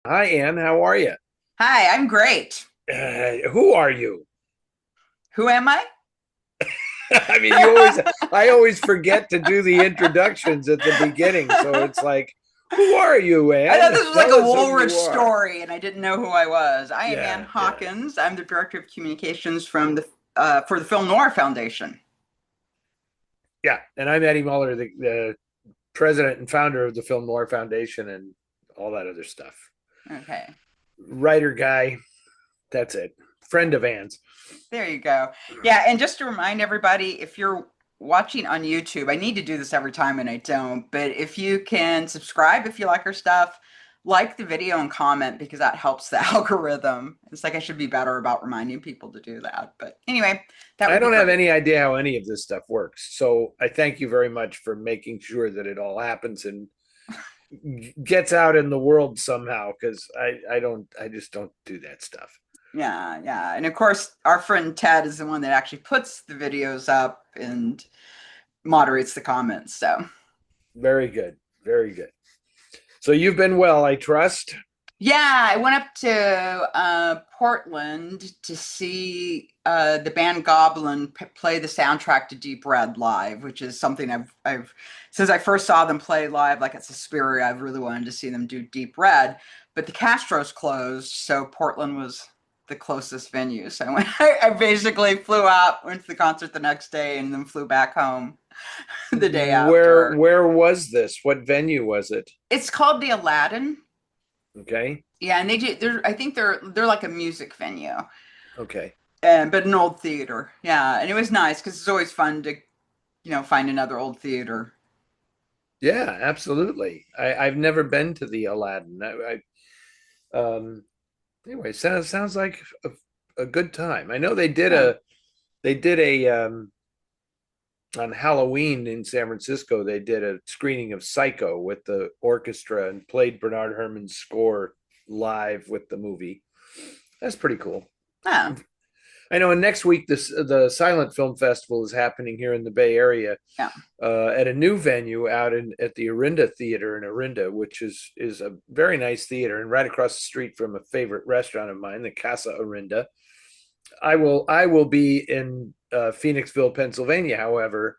Hi, Ann. How are you? Hi, I'm great. Who are you? Who am I? I mean, I always forget to do the introductions at the beginning. So it's like, who are you, I thought Ann? this was like Tell a us who Woolrich you are. story, and I didn't know who I was. I am Ann Yeah, yeah, Hawkins. I'm the director of communications for the Film Noir Foundation. yeah. And I'm Eddie Muller, the president and founder of the Film Noir Foundation and all that other stuff. Okay, Writer guy. That's it. Friend of Ann's. there you go. Yeah, and just to remind everybody, if you're watching on YouTube, I need to do this every time and I don't, but if you can subscribe if you like our stuff, like the video and comment because that helps the algorithm. It's like I should be better about reminding people to do that. But anyway, that I would be don't have great. any idea how any of this stuff works. So I thank you very much for making sure that it all happens and gets out in the world somehow because I just don't do that stuff. Yeah, yeah. And of course, our friend Ted is the one that actually puts the videos up and moderates the comments. So, Very good. Very good. So you've been well, I trust. yeah, I went up to Portland to see the band Goblin play the soundtrack to Deep Red live, which is something I've since I first saw them play live, like at Suspiria, I've really wanted to see them do Deep Red. But the Castro's closed, so Portland was the closest venue. So I, went, I basically flew out, went to the concert the next day, and then flew back home the day after. Where was this? What venue was it? It's called the Aladdin. Okay. Yeah, and they do. I think they're like a music venue. Okay. And but an old theater. Yeah, and it was nice because it's always fun to find another old theater. Yeah, absolutely. I've never been to the Aladdin. Anyway, sounds like a good time. I know Yeah. they did a on Halloween in San Francisco, they did a screening of Psycho with the orchestra and played Bernard Herrmann's score live with the movie. That's pretty cool. Yeah. I know. And next week, the Silent Film Festival is happening here in the Bay Area Yeah. at a new venue out in at the Orinda Theater in Orinda, which is a very nice theater and right across the street from a favorite restaurant of mine, the Casa Orinda. I will be in Phoenixville, Pennsylvania, however,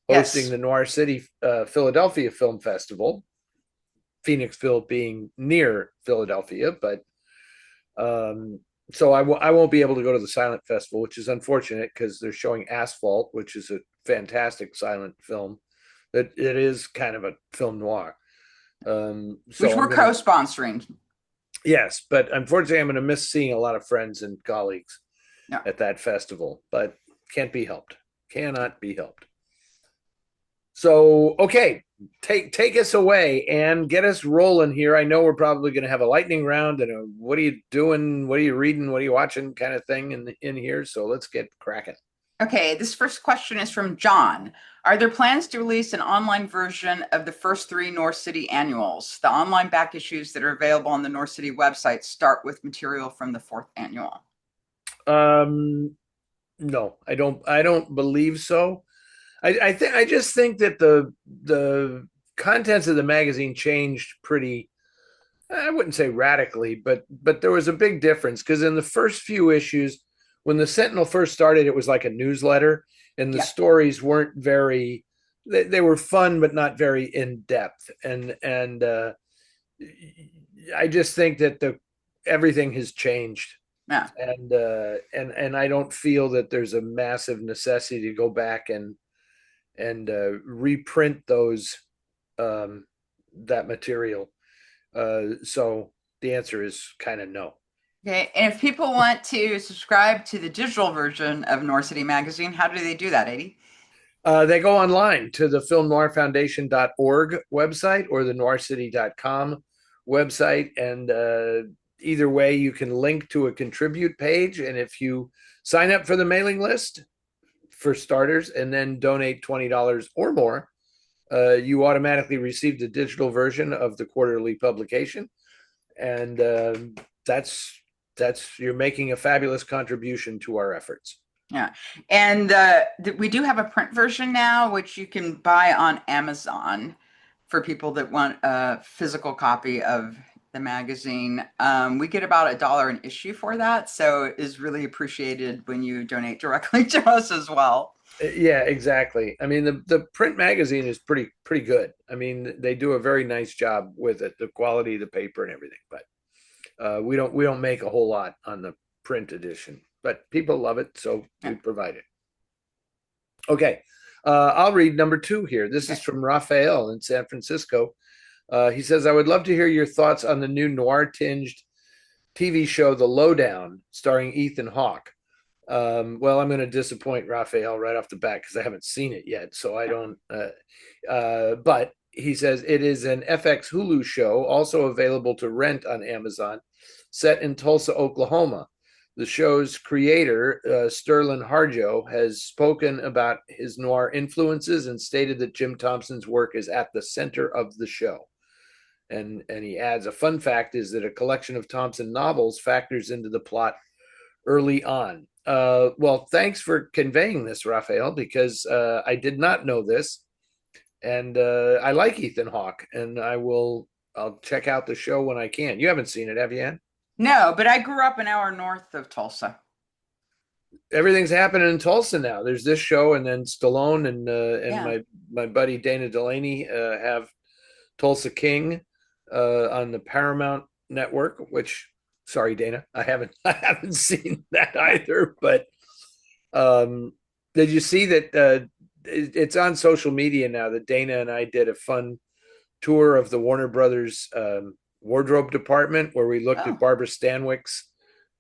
hosting Yes. the Noir City Philadelphia Film Festival. Phoenixville being near Philadelphia, but um, so I won't be able to go to the Silent Festival, which is unfortunate because they're showing Asphalt, which is a fantastic silent film. That it is kind of a film noir. Which So I'm we're gonna co-sponsoring. yes, but unfortunately I'm gonna miss seeing a lot of friends and colleagues Yeah. at that festival. But can't be helped. Cannot be helped. So okay, take us away and get us rolling here. I know we're probably going to have a lightning round and a what are you doing, what are you reading, what are you watching kind of thing in here. So let's get cracking. Okay, this first question is from John. Are there plans to release an online version of the first three Noir City Annuals? The online back issues that are available on the Noir City website start with material from the fourth annual. Um, no, I don't believe so. I just think that the contents of the magazine changed pretty. I wouldn't say radically, but there was a big difference because in the first few issues, when the Sentinel first started, it was like a newsletter, and the Yeah. stories weren't very. They were fun, but not very in depth. And I just think that the everything has changed, Yeah. and I don't feel that there's a massive necessity to go back and reprint those that material. So the answer is kind of no. Okay, and if people want to subscribe to the digital version of Noir City Magazine, how do they do that, Eddie? They go online to the filmnoirfoundation.org website or the noircity.com website. And either way, you can link to a contribute page. And if you sign up for the mailing list, for starters, and then donate $20 or more, you automatically receive the digital version of the quarterly publication. And that's you're making a fabulous contribution to our efforts. Yeah, and we do have a print version now, which you can buy on Amazon for people that want a physical copy of the magazine. We get about $1 an issue for that, so it is really appreciated when you donate directly to us as well. Yeah, exactly. I mean, the print magazine is pretty good. I mean, they do a very nice job with it, the quality of the paper and everything. But we don't make a whole lot on the print edition, but people love it, so we provide it. Okay, I'll read number 2 here. This is from Raphael in San Francisco. He says, "I would love to hear your thoughts on the new noir-tinged TV show, The Lowdown, starring Ethan Hawke." Well, I'm going to disappoint Raphael right off the bat because I haven't seen it yet, so I don't. But he says it is an FX Hulu show, also available to rent on Amazon, set in Tulsa, Oklahoma. The show's creator, Sterling Harjo, has spoken about his noir influences and stated that Jim Thompson's work is at the center of the show. And he adds, a fun fact is that a collection of Thompson novels factors into the plot early on. Well, thanks for conveying this, Raphael, because I did not know this. And I like Ethan Hawke, and I'll check out the show when I can. You haven't seen it, have you, Ann? No, but I grew up an hour north of Tulsa. Everything's happening in Tulsa now. There's this show, and then Stallone and my buddy Dana Delaney have Tulsa King on the Paramount Network. Which, sorry, Dana, I haven't seen that either. But did you see that? It's on social media now that Dana and I did a fun tour of the Warner Brothers wardrobe department where we looked at Barbara Stanwyck's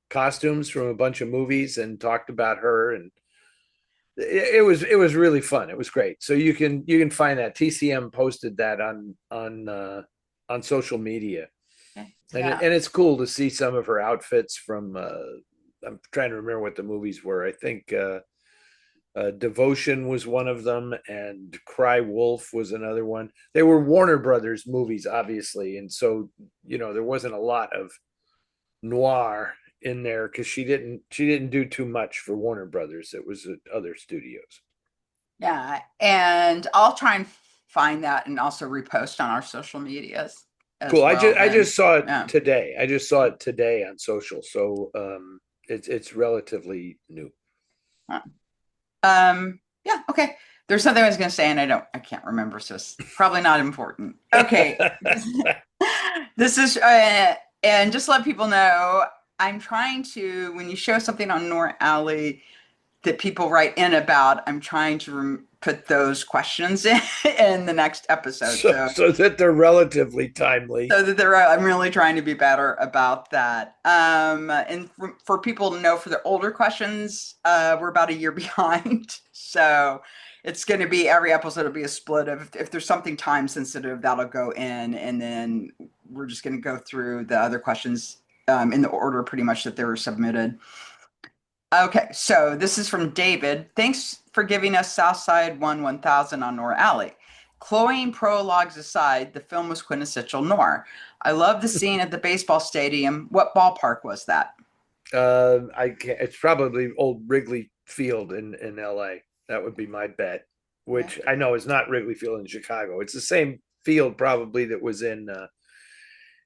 costumes from a bunch of movies and talked about her, and it was really fun. It was great. So you can find that. TCM posted that on social media. And it's cool to see some of her outfits from I'm trying to remember what the movies were. I think Devotion was one of them, and Cry Wolf was another one. They were Warner Brothers movies, obviously, and so there wasn't a lot of noir in there because she didn't do too much for Warner Brothers. It was at other studios. Yeah, and I'll try and find that and also repost on our social medias. Cool. Well, I just saw it today. I just saw it today on social, so it's relatively new. Yeah, okay. There's something I was going to say and I can't remember, so it's probably not important. Okay. This is and just let people know, I'm trying to, when you show something on Noir Alley that people write in about, I'm trying to put those questions in the next episode. So that they're relatively timely. So that I'm really trying to be better about that. And for people to know, for the older questions, we're about a year behind. So it's going to be, every episode will be a split of, if there's something time sensitive, that'll go in. And then we're just going to go through the other questions in the order pretty much that they were submitted. Okay, so this is from David. Thanks for giving us Southside 1000 on Noir Alley. Cloying prologues aside, the film was quintessential noir. I love the scene at the baseball stadium. What ballpark was that? It's probably old Wrigley Field in LA. That would be my bet, which I know is not Wrigley Field in Chicago. It's the same field probably that was in,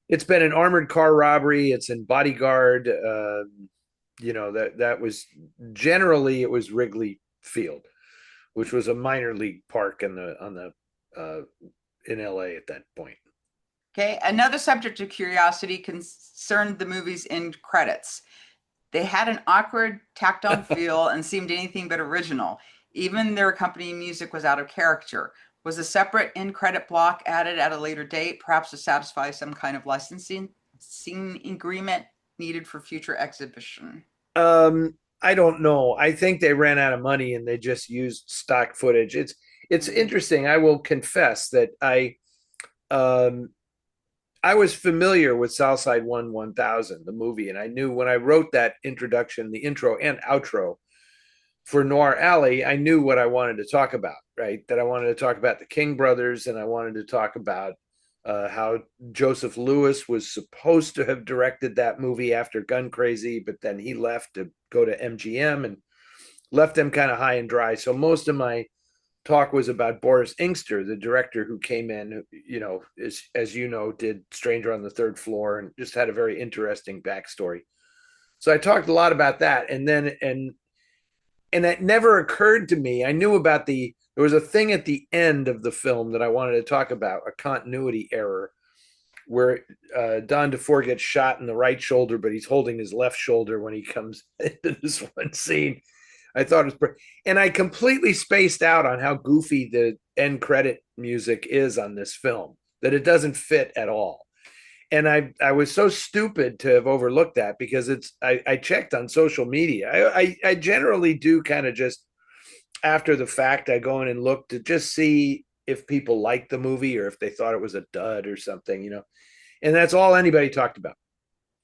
it's been an Armored Car Robbery. It's in Bodyguard. That was generally, it was Wrigley Field, which was a minor league park in LA at that point. Okay, another subject of curiosity concerned the movie's end credits. They had an awkward, tacked on feel and seemed anything but original. Even their accompanying music was out of character. Was a separate end credit block added at a later date, perhaps to satisfy some kind of licensing agreement needed for future exhibition? I don't know. I think they ran out of money and they just used stock footage. It's interesting. I will confess that I was familiar with Southside 1000, the movie, and I knew when I wrote that introduction, the intro and outro for Noir Alley, I knew what I wanted to talk about, right? That I wanted to talk about the King brothers, and I wanted to talk about how Joseph Lewis was supposed to have directed that movie after Gun Crazy, but then he left to go to MGM and left them kind of high and dry. So most of my talk was about Boris Inkster, the director who came in, as you know, did Stranger on the Third Floor and just had a very interesting backstory. So I talked a lot about that, and it never occurred to me. I knew about there was a thing at the end of the film that I wanted to talk about, a continuity error where Don DeFore gets shot in the right shoulder, but he's holding his left shoulder when he comes into this one scene. I thought it was, and I completely spaced out on how goofy the end credit music is on this film, that it doesn't fit at all. And I was so stupid to have overlooked that, because I checked on social media. I generally do kind of just after the fact, I go in and look to just see if people liked the movie or if they thought it was a dud or something. And that's all anybody talked about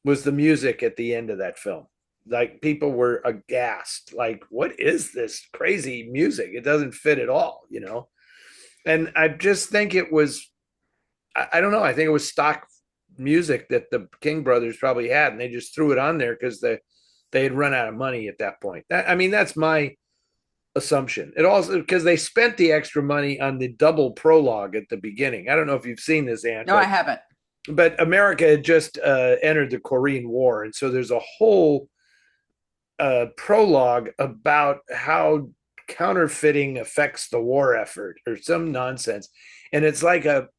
was the music at the end of that film. Like, people were aghast, like, what is this crazy music? It doesn't fit at all. And I just think it was, I don't know, I think it was stock music that the King brothers probably had, and they just threw it on there because they had run out of money at that point. That's my assumption. It also because they spent the extra money on the double prologue at the beginning. I don't know if you've seen this, Anne. No, I haven't. But America had just entered the Korean War, and so there's a whole prologue about how counterfeiting affects the war effort or some nonsense. And it's like it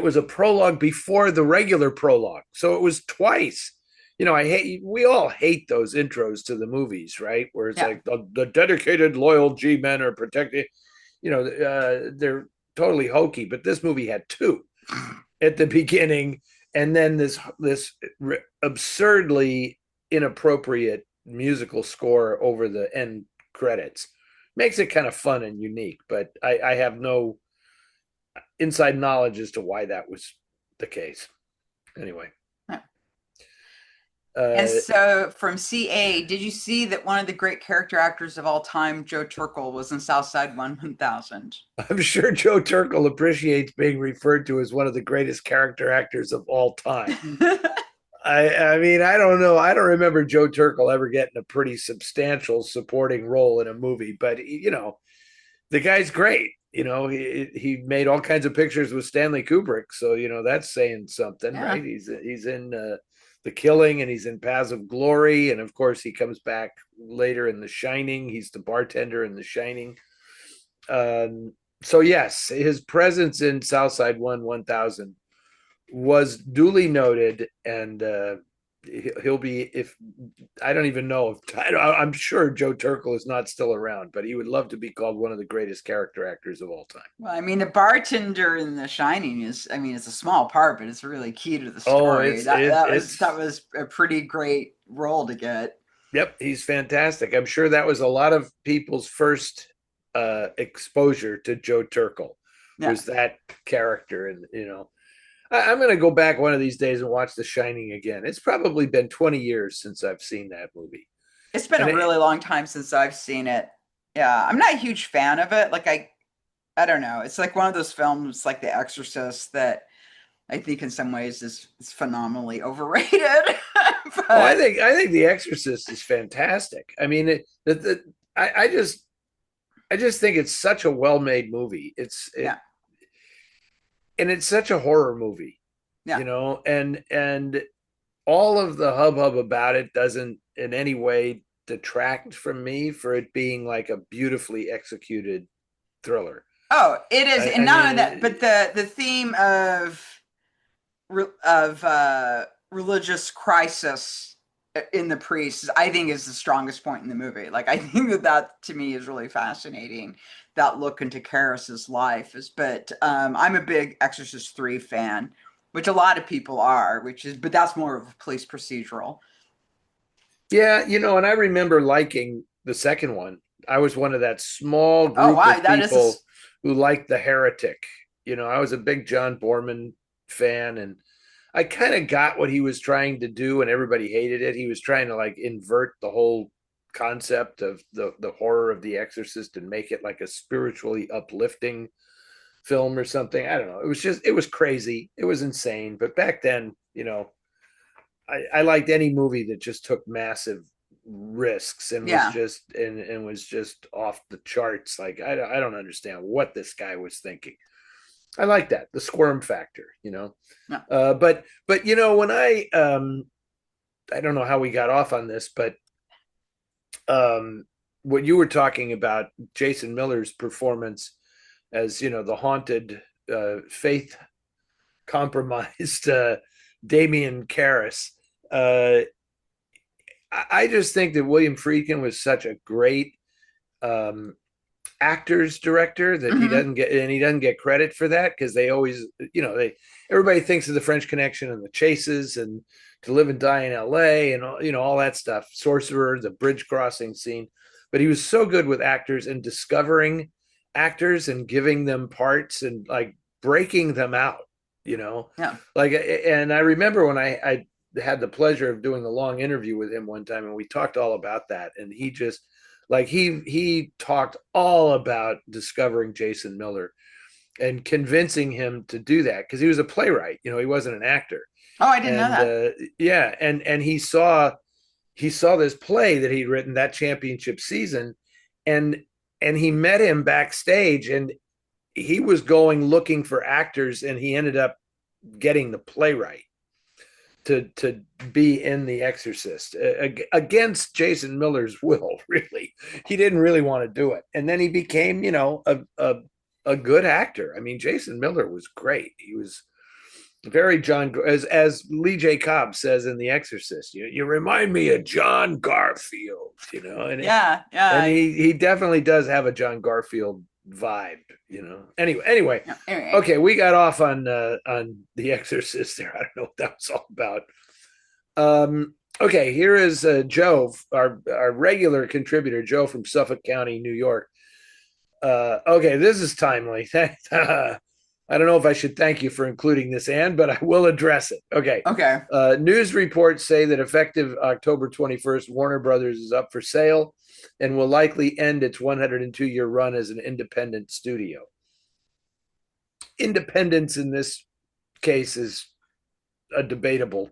was a prologue before the regular prologue, so it was twice. We all hate those intros to the movies, right? Where it's like the dedicated, loyal G men are protected. They're totally hokey. But this movie had two at the beginning, and then this absurdly inappropriate musical score over the end credits. Makes it kind of fun and unique, but I have no inside knowledge as to why that was the case. Anyway. And so from CA, did you see that one of the great character actors of all time, Joe Turkel, was in Southside 1000? I'm sure Joe Turkel appreciates being referred to as one of the greatest character actors of all time. I mean, I don't know. I don't remember Joe Turkel ever getting a pretty substantial supporting role in a movie, but the guy's great. He made all kinds of pictures with Stanley Kubrick, so that's saying something, right? He's in The Killing, and he's in Paths of Glory, and of course he comes back later in The Shining. He's the bartender in The Shining. So yes, his presence in Southside 1000 was duly noted, and he'll be, if I don't even know if I'm sure Joe Turkel is not still around, but he would love to be called one of the greatest character actors of all time. Well, I mean, the bartender in The Shining is, I mean, it's a small part, but it's really key to the story. That was a pretty great role to get. Yep, he's fantastic. I'm sure that was a lot of people's first exposure to Joe Turkel, was that character. And I'm going to go back one of these days and watch The Shining again. It's probably been 20 years since I've seen that movie. It's been a really long time since I've seen it. Yeah, I'm not a huge fan of it. Like, I don't know. It's like one of those films like The Exorcist that I think in some ways is phenomenally overrated. But I think The Exorcist is fantastic. I mean, I just think it's such a well-made movie. And it's such a horror movie, and all of the hubbub about it doesn't in any way detract from me for it being like a beautifully executed thriller. Oh, it is. And not only that, but the theme of religious crisis in the priests, I think, is the strongest point in the movie. Like, I think that to me is really fascinating, that look into Karras's life. But I'm a big Exorcist 3 fan, which a lot of people are, but that's more of a police procedural. Yeah, and I remember liking the second one. I was one of that small group of people who liked The Heretic. I was a big John Borman fan, and I kind of got what he was trying to do, and everybody hated it. He was trying to like invert the whole concept of the horror of The Exorcist and make it like a spiritually uplifting film or something. I don't know. It was crazy. It was insane. But back then, I liked any movie that just took massive risks and Yeah. was just off the charts. Like I don't understand what this guy was thinking. I like that, the squirm factor, you know. Yeah. But you know, when I don't know how we got off on this, but what you were talking about, Jason Miller's performance as, you know, the haunted, faith compromised Damien Karras. Uh, I just think that William Friedkin was such a great um, actors director that Hmm. he doesn't get credit for that, because they always, you know, everybody thinks of the French Connection and the chases and To Live and Die in LA and all, you know, all that stuff, Sorcerer, the bridge crossing scene. But he was so good with actors and discovering actors and giving them parts and like breaking them out, you know. Yeah. Like, and I remember when I had the pleasure of doing a long interview with him one time, and we talked all about that, and he just, like, he talked all about discovering Jason Miller and convincing him to do that, because he was a playwright, you know, he wasn't an actor. Oh, I didn't know And that. yeah, and he saw this play that he'd written that championship season, and he met him backstage, and he was going looking for actors, and he ended up getting the playwright to be in The Exorcist, against Jason Miller's will. Really, he didn't really want to do it, and then he became, you know, a good actor. I mean, Jason Miller was great. He was very John, as Lee J. Cobb says in The Exorcist. You remind me of John Garfield, you know, Yeah. Yeah. and he definitely does have a John Garfield vibe, you know. Anyway, Yeah. Anyway. okay, we got off on The Exorcist there. I don't know what that was all about. Okay, here is Joe, our regular contributor, Joe from Suffolk County, New York. Okay, this is timely. I don't know if I should thank you for including this, Anne, but I will address it. Okay. Okay. News reports say that effective October 21st, Warner Brothers is up for sale and will likely end its 102-year run as an independent studio. Independence in this case is a debatable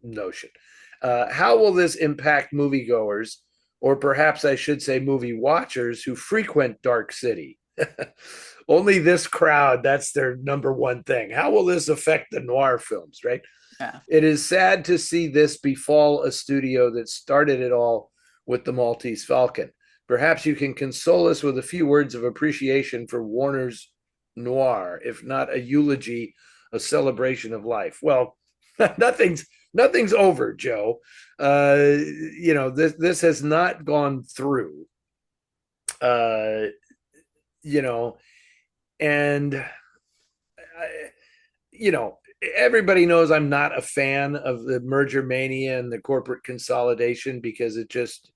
notion. How will this impact moviegoers, or perhaps I should say movie watchers, who frequent Dark City? Only this crowd, that's their number one thing. How will this affect the noir films, right? Yeah. It is sad to see this befall a studio that started it all with the Maltese Falcon. Perhaps you can console us with a few words of appreciation for Warner's noir, if not a eulogy, a celebration of life. Well, nothing's over, Joe. You know, this has not gone through. Uh, you know, and you know, everybody knows I'm not a fan of the merger mania and the corporate consolidation, because it just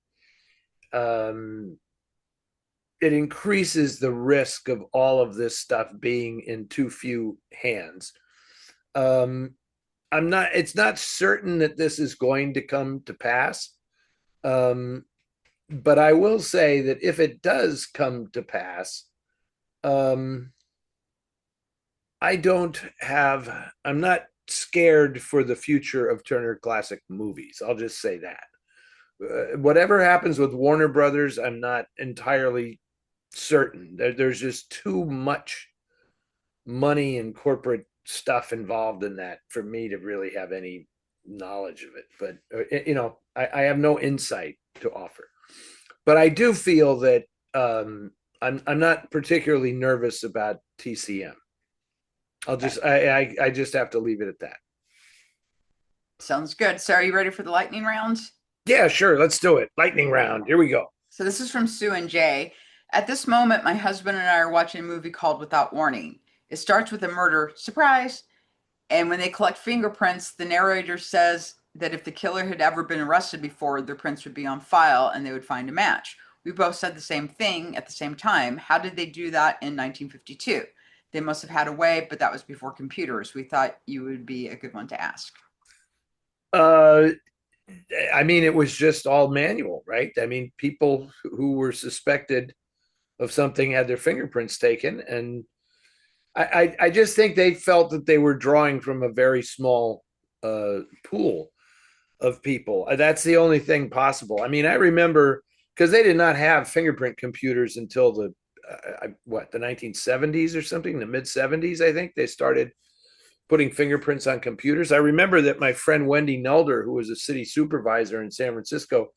um, it increases the risk of all of this stuff being in too few hands. Um, I'm not. It's not certain that this is going to come to pass. Um, but I will say that if it does come to pass, um, I don't have, I'm not scared for the future of Turner Classic Movies. I'll just say that. Whatever happens with Warner Brothers, I'm not entirely certain. There's just too much money and corporate stuff involved in that for me to really have any knowledge of it. But, you know, I have no insight to offer. But I do feel that I'm not particularly nervous about TCM. Okay. I just have to leave it at that. Sounds good. So, are you ready for the lightning rounds? Yeah, sure. Let's do it. Lightning round. Here we go. So, this is from Sue and Jay. At this moment, my husband and I are watching a movie called Without Warning. It starts with a murder, surprise. And when they collect fingerprints, the narrator says that if the killer had ever been arrested before, their prints would be on file and they would find a match. We both said the same thing at the same time. How did they do that in 1952? They must have had a way, but that was before computers. We thought you would be a good one to ask. Uh, I mean, it was just all manual, right? I mean, people who were suspected of something had their fingerprints taken, and I just think they felt that they were drawing from a very small pool. of people. That's the only thing possible. I mean, I remember because they did not have fingerprint computers until the 1970s or something, the mid 70s. I think they started putting fingerprints on computers. I remember that my friend Wendy Nelder, who was a city supervisor in San Francisco,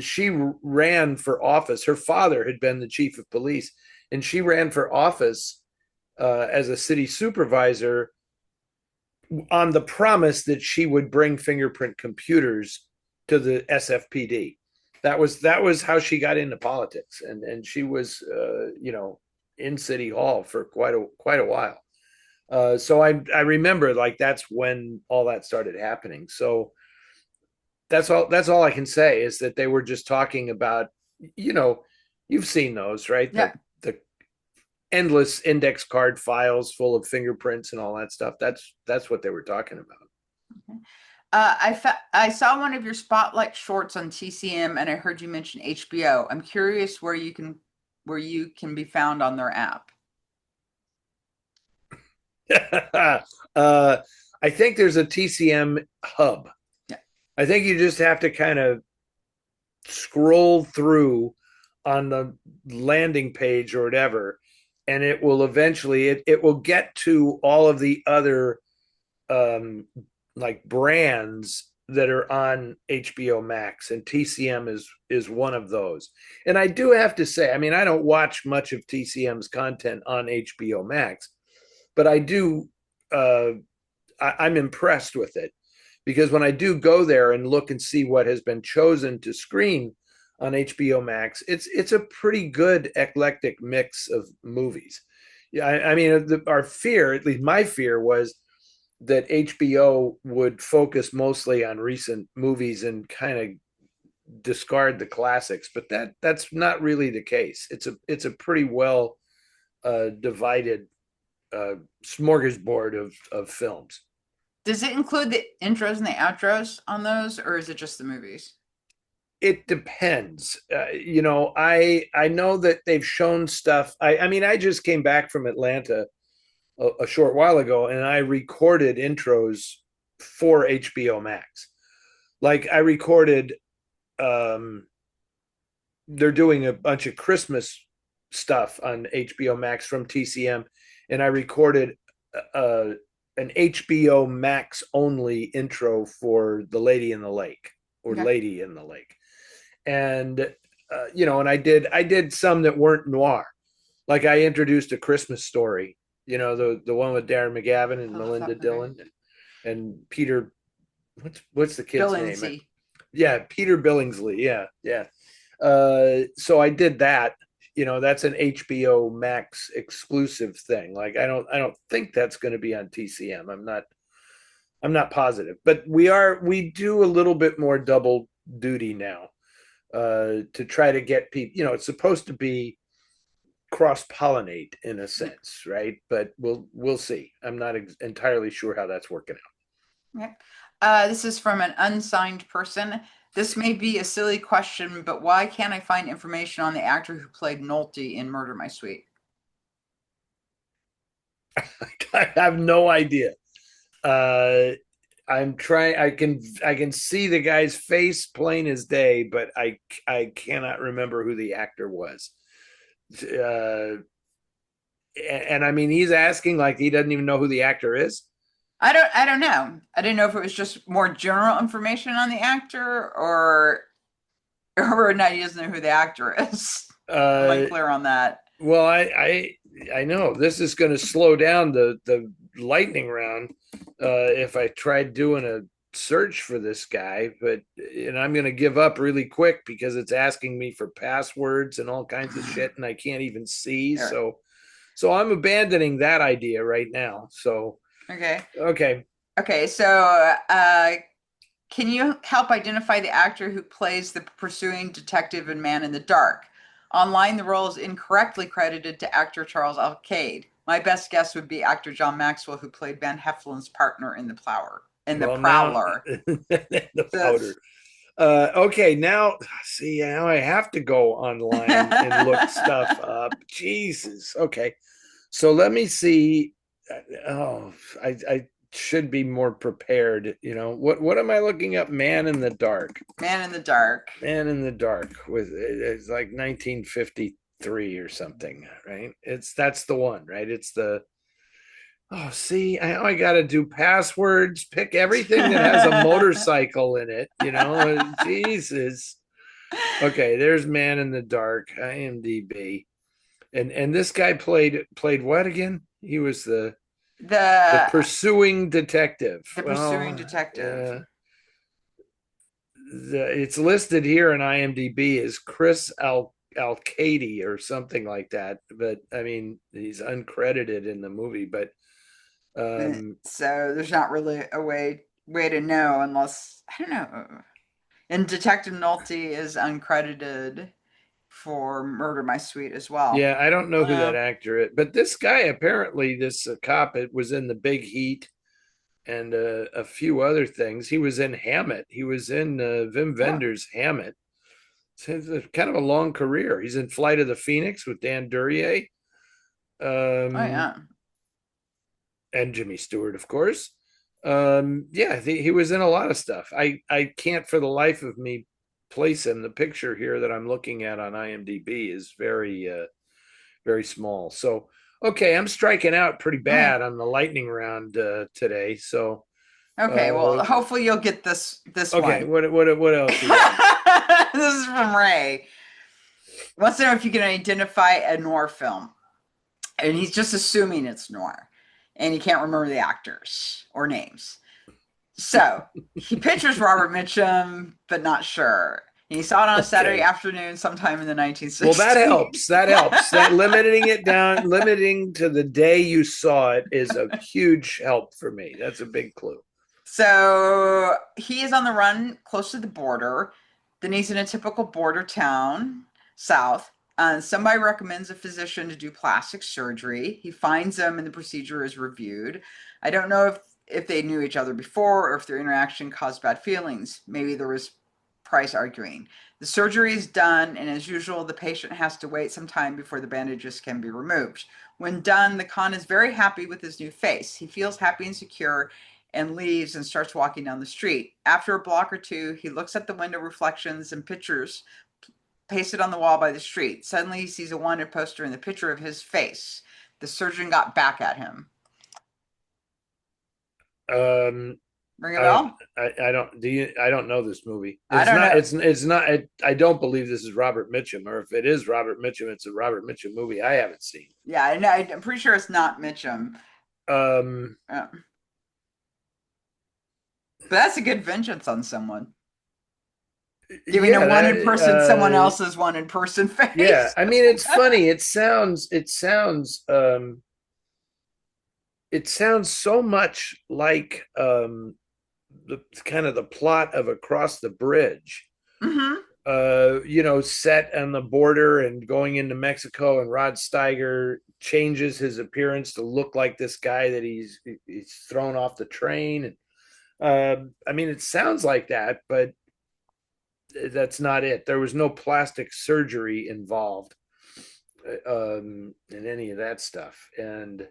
she ran for office. Her father had been the chief of police, and she ran for office as a city supervisor on the promise that she would bring fingerprint computers to the SFPD. That was how she got into politics, and she was in City Hall for quite a while. So I remember like that's when all that started happening. So that's all I can say is that they were just talking about, you know, you've seen those, right? Yeah. The endless index card files full of fingerprints and all that stuff. That's what they were talking about. I saw one of your spotlight shorts on TCM, and I heard you mention HBO. I'm curious where you can be found on their app. I think there's a TCM hub. Yeah. I think you just have to kind of scroll through on the landing page or whatever, and it will eventually it will get to all of the other like brands that are on HBO Max, and TCM is one of those. And I do have to say, I mean, I don't watch much of TCM's content on HBO Max, but I do. I'm impressed with it because when I do go there and look and see what has been chosen to screen on HBO Max, it's a pretty good eclectic mix of movies. Yeah, I mean, our fear, at least my fear, was that HBO would focus mostly on recent movies and kind of discard the classics, but that's not really the case. It's a pretty well divided smorgasbord of films. Does it include the intros and the outros on those, or is it just the movies? It depends. I know that they've shown stuff. I mean, I just came back from Atlanta a short while ago, and I recorded intros for HBO Max. Like I recorded, they're doing a bunch of Christmas stuff on HBO Max from TCM, and I recorded an HBO Max only intro for The Lady in the Lake or Okay. Lady in the Lake, and and I did some that weren't noir. Like I introduced A Christmas Story, the one with Darren McGavin and Melinda Dillon and Peter. What's the kid's name? Billingsley. Yeah, Peter Billingsley. Yeah. So I did that. That's an HBO Max exclusive thing. Like I don't think that's going to be on TCM. I'm not positive, but we do a little bit more double duty now to try to get people. It's supposed to be cross pollinate in a sense, right? But we'll see. I'm not entirely sure how that's working out. Okay. This is from an unsigned person. This may be a silly question, but why can't I find information on the actor who played Nulty in Murder My Sweet? I have no idea. I'm trying. I can see the guy's face plain as day, but I cannot remember who the actor was. And I mean, he's asking like he doesn't even know who the actor is. I don't know. I didn't know if it was just more general information on the actor or not. He doesn't know who the actor is. Am I clear on that? Well, I know this is going to slow down the lightning round if I tried doing a search for this guy, and I'm going to give up really quick because it's asking me for passwords and all kinds of shit, and I can't even see. Sure. So I'm abandoning that idea right now. So Okay. Okay. So, can you help identify the actor who plays the pursuing detective in Man in the Dark? Online, the role is incorrectly credited to actor Charles Alcade. My best guess would be actor John Maxwell, who played Van Heflin's partner in The Prowler. The powder. Okay, now see, now I have to go online and look stuff up. Jesus. Okay, so let me see. Oh, I should be more prepared. What am I looking up? Man in the Dark. Man in the Dark. Man in the Dark with it's like 1953 or something, right? That's the one, right? It's the Oh, see, I got to do passwords, pick everything that has a motorcycle in it, Jesus. Okay, there's Man in the Dark, IMDb. And this guy played what again? He was the The pursuing detective. the pursuing Well, detective. it's listed here in IMDb as Chris Alcady or something like that, but I mean he's uncredited in the movie. But So there's not really a way to know unless I don't know. And Detective Nulty is uncredited for Murder My Sweet as well. yeah, I don't know who that actor is, but this guy apparently, this cop, it was in The Big Heat and a few other things. He was in Hammett. He was in Wim Oh, Wenders' Hammett. It's kind of a long career. He's in Flight of the Phoenix with Dan Duryea, oh um, yeah. and Jimmy Stewart, of course. Yeah, he was in a lot of stuff. I can't for the life of me place him. The picture here that I'm looking at on IMDb is very small. So okay, I'm striking out pretty Okay. bad on the lightning round today. So Okay. uh, Well, hopefully you'll get this okay, one. what else we got? This is from Ray. Wants to know if you can identify a noir film, and he's just assuming it's noir, and he can't remember the actors or names. So he pictures Robert Mitchum, but not sure. And he saw it on a Saturday Okay. afternoon sometime in the Well, that 1960s. helps. That helps. That limiting it down, limiting to the day you saw it is a huge help for me. That's a big clue. So he is on the run close to the border. Then he's in a typical border town, south. Somebody recommends a physician to do plastic surgery. He finds them and the procedure is reviewed. I don't know if they knew each other before or if their interaction caused bad feelings. Maybe there was price arguing. The surgery is done, and as usual, the patient has to wait some time before the bandages can be removed. When done, the con is very happy with his new face. He feels happy and secure and leaves and starts walking down the street. After a block or two, he looks at the window reflections and pictures pasted on the wall by the street. Suddenly, he sees a wanted poster in the picture of his face. The surgeon got back at him. Um, Ring a I don't. bell? I don't. Do you? I don't know this movie. I It's don't not. know. It's not. I don't believe this is Robert Mitchum. Or if it is Robert Mitchum, it's a Robert Mitchum movie I haven't seen. Yeah, I know. I'm pretty sure it's not Mitchum. Um, But that's a good vengeance on someone. Giving a yeah. wanted person someone else's wanted person Yeah. face. I mean, it's funny. It sounds so much like the kind of the plot of Across the Bridge. Mm-hmm. Set on the border and going into Mexico, and Rod Steiger changes his appearance to look like this guy that he's thrown off the train. And I mean, it sounds like that, but that's not it. There was no plastic surgery involved in any of that stuff. And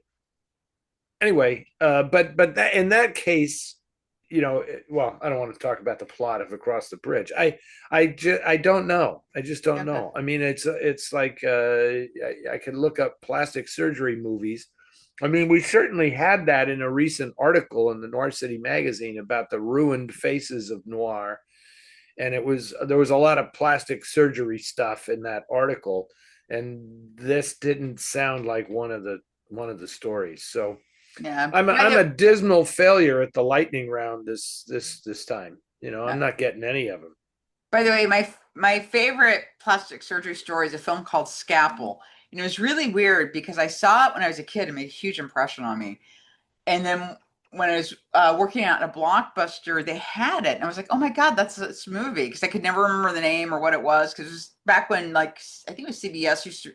anyway, but that in that case, well, I don't want to talk about the plot of Across the Bridge. I don't know. I just don't Okay. know. I mean, it's like I could look up plastic surgery movies. I mean, we certainly had that in a recent article in the Noir City magazine about the ruined faces of noir, and there was a lot of plastic surgery stuff in that article, and this didn't sound like one of the stories. So Yeah. I'm a dismal failure at the lightning round this time. I'm not getting any of them. By the way, my favorite plastic surgery story is a film called Scalpel. And it was really weird because I saw it when I was a kid and made a huge impression on me. And then when I was working out in a Blockbuster, they had it. And I was like, oh my God, that's this movie. Because I could never remember the name or what it was. Because it was back when, like, I think it was CBS used to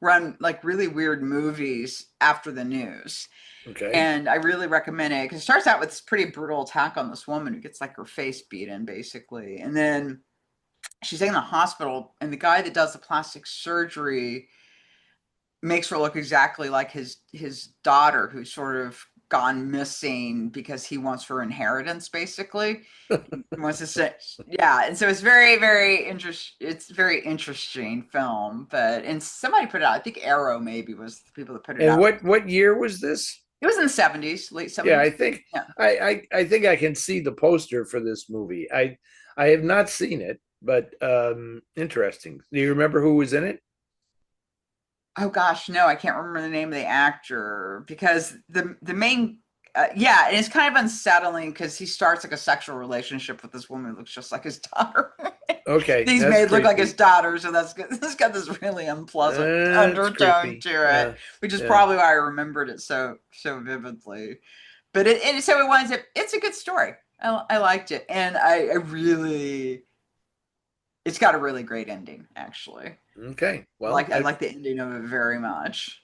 run like really weird movies after the news. Okay. And I really recommend it because it starts out with this pretty brutal attack on this woman who gets like her face beaten, basically. And then she's in the hospital, and the guy that does the plastic surgery makes her look exactly like his daughter, who sort of gone missing because he wants her inheritance, basically. He wants to say, yeah, and so it's it's very interesting film. But and somebody put it out. I think Arrow maybe was the people that put it And out. what year was this? It was in the 70s, late Yeah, 70s. Yeah. I think I can see the poster for this movie. I have not seen it, but interesting. Do you remember who was in it? Oh gosh, no, I can't remember the name of the actor because the main yeah, and it's kind of unsettling because he starts like a sexual relationship with this woman who looks just like his daughter. Okay, He's that's made look like his creepy. daughter, so that's good. It's got this really unpleasant That's undertone creepy. to it, Yeah, which is yeah. probably why I remembered it so vividly. But so it winds up. It's a good story. I liked it, and I really it's got a really great ending actually. Okay. Well, I like the ending of it very much.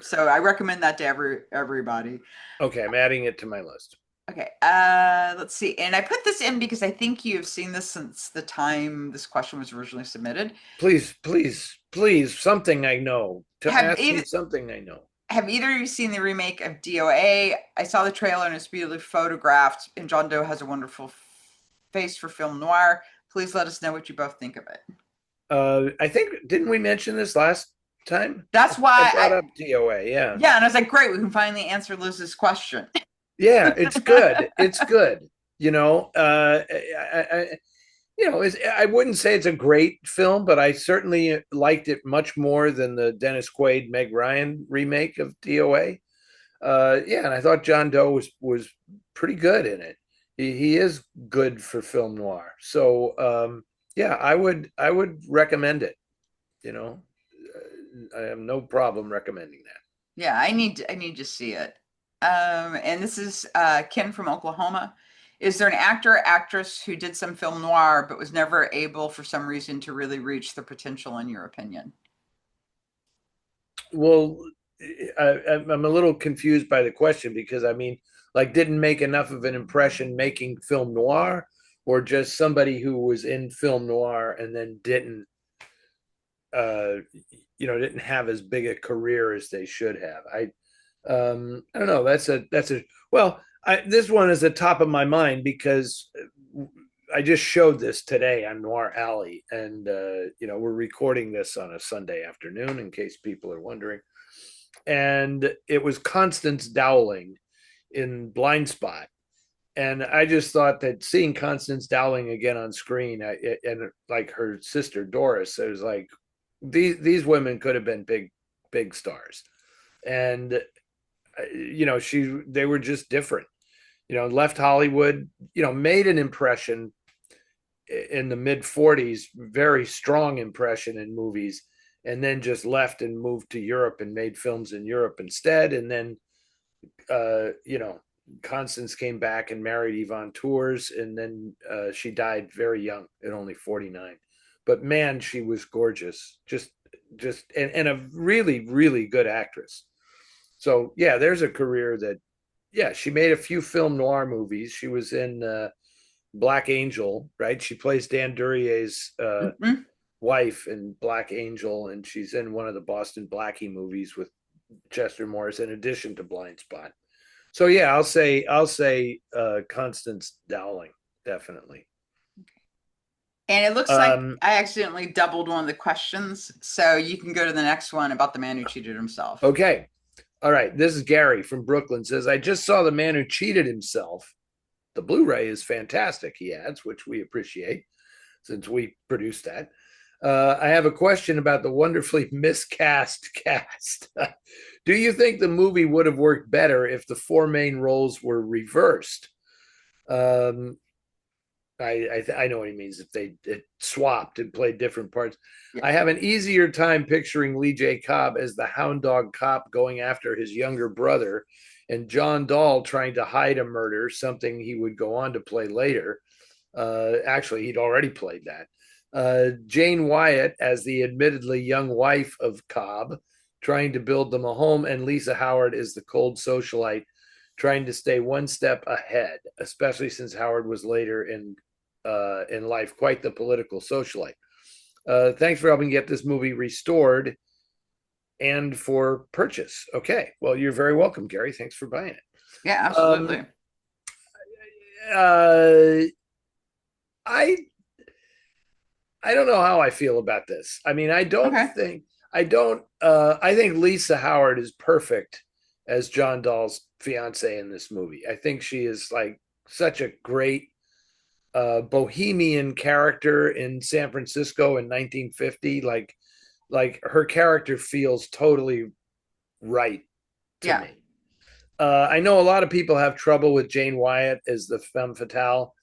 So I recommend that to everybody. okay, I'm adding it to my list. Okay, let's see. And I put this in because I think you've seen this since the time this question was originally submitted. Please, please, please, something I know. To Have ask either me something I know. have either of you seen the remake of D.O.A? I saw the trailer and it's beautifully photographed, and John Doe has a wonderful face for film noir. Please let us know what you both think of it. I think didn't we mention this last time? That's I why brought up DOA. Yeah, yeah, and I was like, great, we can finally answer Liz's question. yeah, it's good. It's good. You know, I wouldn't say it's a great film, but I certainly liked it much more than the Dennis Quaid, Meg Ryan remake of DOA. Yeah, and I thought John Doe was pretty good in it. He is good for film noir. So yeah, I would recommend it. You know, I have no problem recommending that. Yeah, I need to see it. And this is Ken from Oklahoma. Is there an actor or actress who did some film noir but was never able for some reason to really reach the potential in your opinion? Well, I'm a little confused by the question because I mean, like, didn't make enough of an impression making film noir, or just somebody who was in film noir and then uh, didn't have as big a career as they should have. I don't know. That's a well. This one is at the top of my mind because I just showed this today on Noir Alley, and we're recording this on a Sunday afternoon in case people are wondering. And it was Constance Dowling in Blind Spot, and I just thought that seeing Constance Dowling again on screen, and like her sister Doris, it was like these women could have been big stars, and they were just different. Left Hollywood, made an impression in the mid 40s, very strong impression in movies, and then just left and moved to Europe and made films in Europe instead. And then, Constance came back and married Yvonne Tours, and then she died very young at only 49. But man, she was gorgeous, just and a really, really good actress. So yeah, there's a career that, yeah, she made a few film noir movies. She was in Black Angel, right? She plays Dan Durier's Mhm. wife in Black Angel, and she's in one of the Boston Blackie movies with Chester Morris, in addition to Blind Spot. So yeah, I'll say Constance Dowling, definitely. And it looks like Um, I accidentally doubled one of the questions, so you can go to the next one about the man who cheated himself. okay, all right. This is Gary from Brooklyn. Says I just saw The Man Who Cheated Himself. The Blu-ray is fantastic, he adds, which we appreciate since we produced that. I have a question about the wonderfully miscast cast. Do you think the movie would have worked better if the four main roles were reversed? Um, I know what he means, if they swapped and played different parts. Yeah. I have an easier time picturing Lee J. Cobb as the hound dog cop going after his younger brother, and John Dahl trying to hide a murder, something he would go on to play later. Actually, he'd already played that. Jane Wyatt as the admittedly young wife of Cobb, trying to build them a home, and Lisa Howard is the cold socialite, trying to stay one step ahead, especially since Howard was later in life quite the political socialite. Thanks for helping get this movie restored and for purchase. Okay, well, you're very welcome, Gary. Thanks for buying it. Yeah, Um, absolutely. uh, I I don't know how I feel about this. I mean, Okay. I think Lisa Howard is perfect as John Dahl's fiance in this movie. I think she is like such a great bohemian character in San Francisco in 1950. Like her character feels totally right to Yeah. me. I know a lot of people have trouble with Jane Wyatt as the femme fatale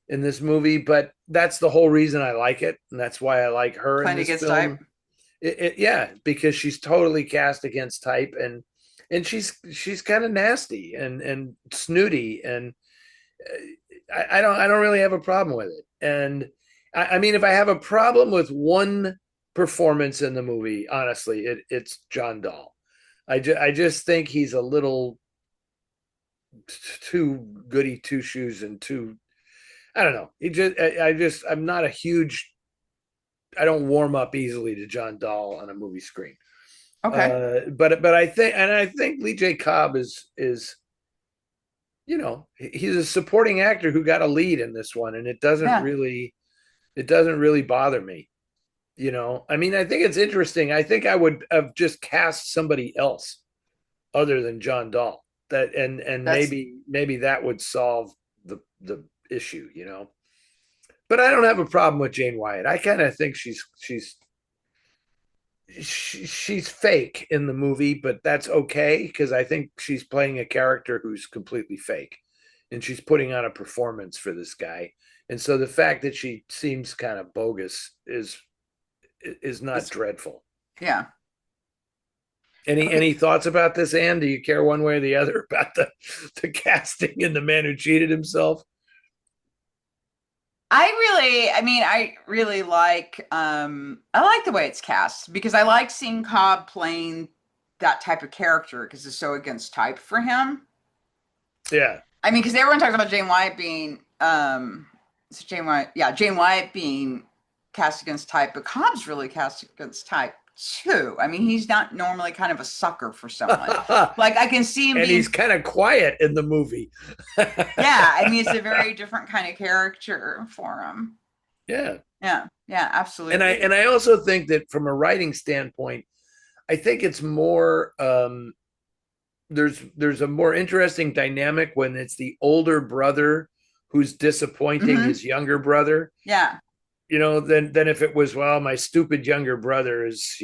in this movie, but that's the whole reason I like it, and that's why I like her in Playing this against type. film. Yeah, because she's totally cast against type, and she's kind of nasty and snooty, and I don't really have a problem with it. And I mean, if I have a problem with one performance in the movie, honestly, it's John Dahl. I just think he's a little too goody two shoes and too, I don't know. I'm not a huge, I don't warm up easily to John Dahl on a movie screen. Okay. But I think Lee J. Cobb is he's a supporting actor who got a lead in this one, and Yeah. it doesn't really bother me. I mean, I think it's interesting. I think I would have just cast somebody else other than John Dahl. That and That's maybe that would solve the issue. But I don't have a problem with Jane Wyatt. I kind of think she's fake in the movie, but that's okay because I think she's playing a character who's completely fake, and she's putting on a performance for this guy. And so the fact that she seems kind of bogus is not it's dreadful. yeah. Any Okay. thoughts about this, Anne? Do you care one way or the other about the casting and the man who cheated himself? I really like I like the way it's cast because I like seeing Cobb playing that type of character because it's so against type for him. Yeah. I mean, because everyone talks about Jane Wyatt being it's Jane Wyatt, yeah, Jane Wyatt being cast against type, but Cobb's really cast against type too. I mean, he's not normally kind of a sucker for someone. Like I can see him And he's being kind of quiet in the movie. yeah, I mean it's a very different kind of character for him. Yeah. Yeah, yeah, And I absolutely. and I also think that from a writing standpoint, I think it's more there's a more interesting dynamic when it's the older brother who's disappointing Hmm. his younger brother, Yeah, than if it was, well, my stupid younger brother is,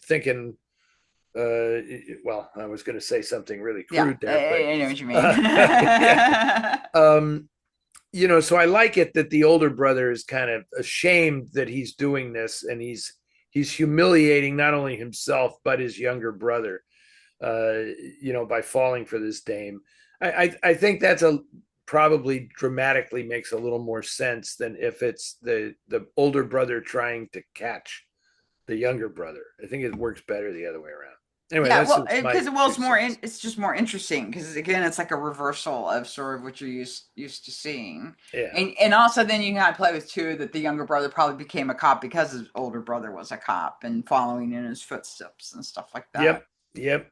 thinking, well, I was going to say something really yeah, crude there, but I know what you mean. yeah. Um, so I like it that the older brother is kind of ashamed that he's doing this, and he's humiliating not only himself but his younger brother, by falling for this dame. I think that's a probably dramatically makes a little more sense than if it's the older brother trying to catch the younger brother. I think it works better the other way around. Anyway, Yeah, that's well, just my because well, two cents. it's just more interesting because again, it's like a reversal of sort of what you're used to seeing, Yeah. and also then you kind of play with too that the younger brother probably became a cop because his older brother was a cop and following in his footsteps and stuff like that. Yep. Yep.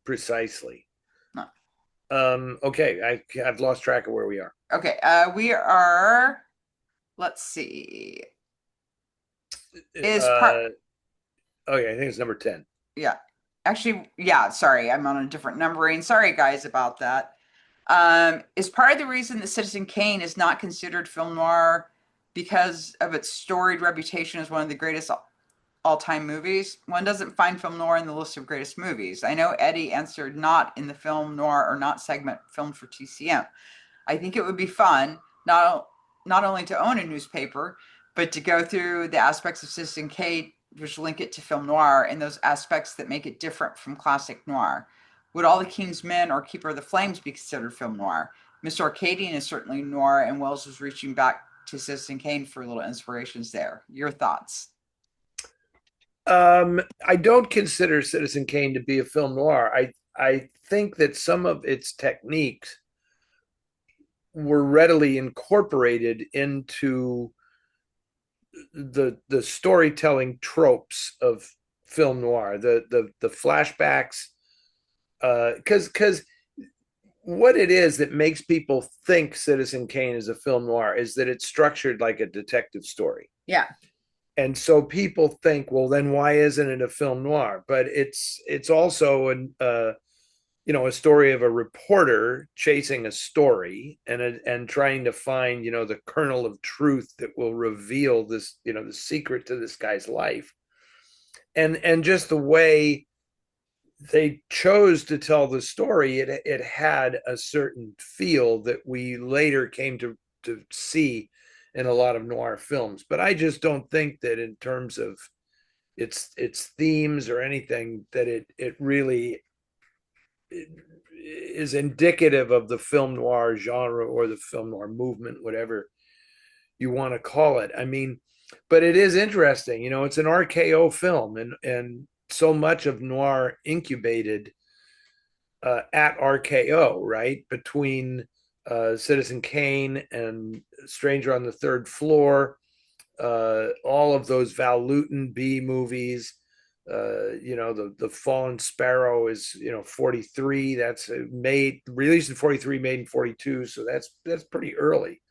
Precisely. No. Okay, I've lost track of where we are. Okay, we are. Let's see. Is part Uh, okay, I think it's number 10. yeah. Actually, yeah, sorry, I'm on a different numbering. Sorry, guys, about that. Is part of the reason that Citizen Kane is not considered film noir because of its storied reputation as one of the greatest all-time movies. One doesn't find film noir in the list of greatest movies. I know Eddie answered not in the film noir or not segment filmed for TCM. I think it would be fun not only to own a newspaper, but to go through the aspects of Citizen Kane which link it to film noir and those aspects that make it different from classic noir. Would All the King's Men or Keeper of the Flames be considered film noir? Mr. Arcadian is certainly noir, and Wells was reaching back to Citizen Kane for little inspirations there. Your thoughts? I don't consider Citizen Kane to be a film noir. I think that some of its techniques were readily incorporated into the storytelling tropes of film noir. The flashbacks, because what it is that makes people think Citizen Kane is a film noir is that it's structured like a detective story. Yeah. And so people think, well, then why isn't it a film noir? But it's also a story of a reporter chasing a story and trying to find the kernel of truth that will reveal this the secret to this guy's life, and just the way they chose to tell the story, it had a certain feel that we later came to see in a lot of noir films. But I just don't think that in terms of its themes or anything that it really is indicative of the film noir genre or the film noir movement, whatever you want to call it. I mean, but it is interesting. It's an RKO film, and so much of noir incubated at RKO, right? Between Citizen Kane and Stranger on the Third Floor, all of those Val Lewton B movies. The Fallen Sparrow is 43. That's released in 43, made in 42. So that's pretty early.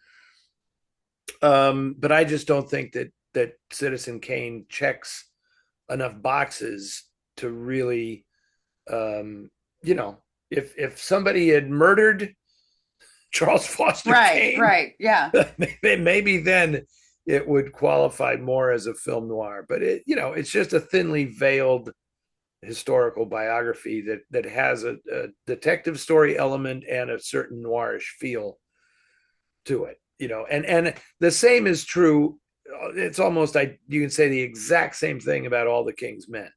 But I just don't think that Citizen Kane checks enough boxes to really, if somebody had murdered Charles Foster Kane, right, yeah, maybe then it would qualify more as a film noir. But it's just a thinly veiled historical biography that has a detective story element and a certain noirish feel to it. And the same is true. It's almost like you can say the exact same thing about All the King's Men,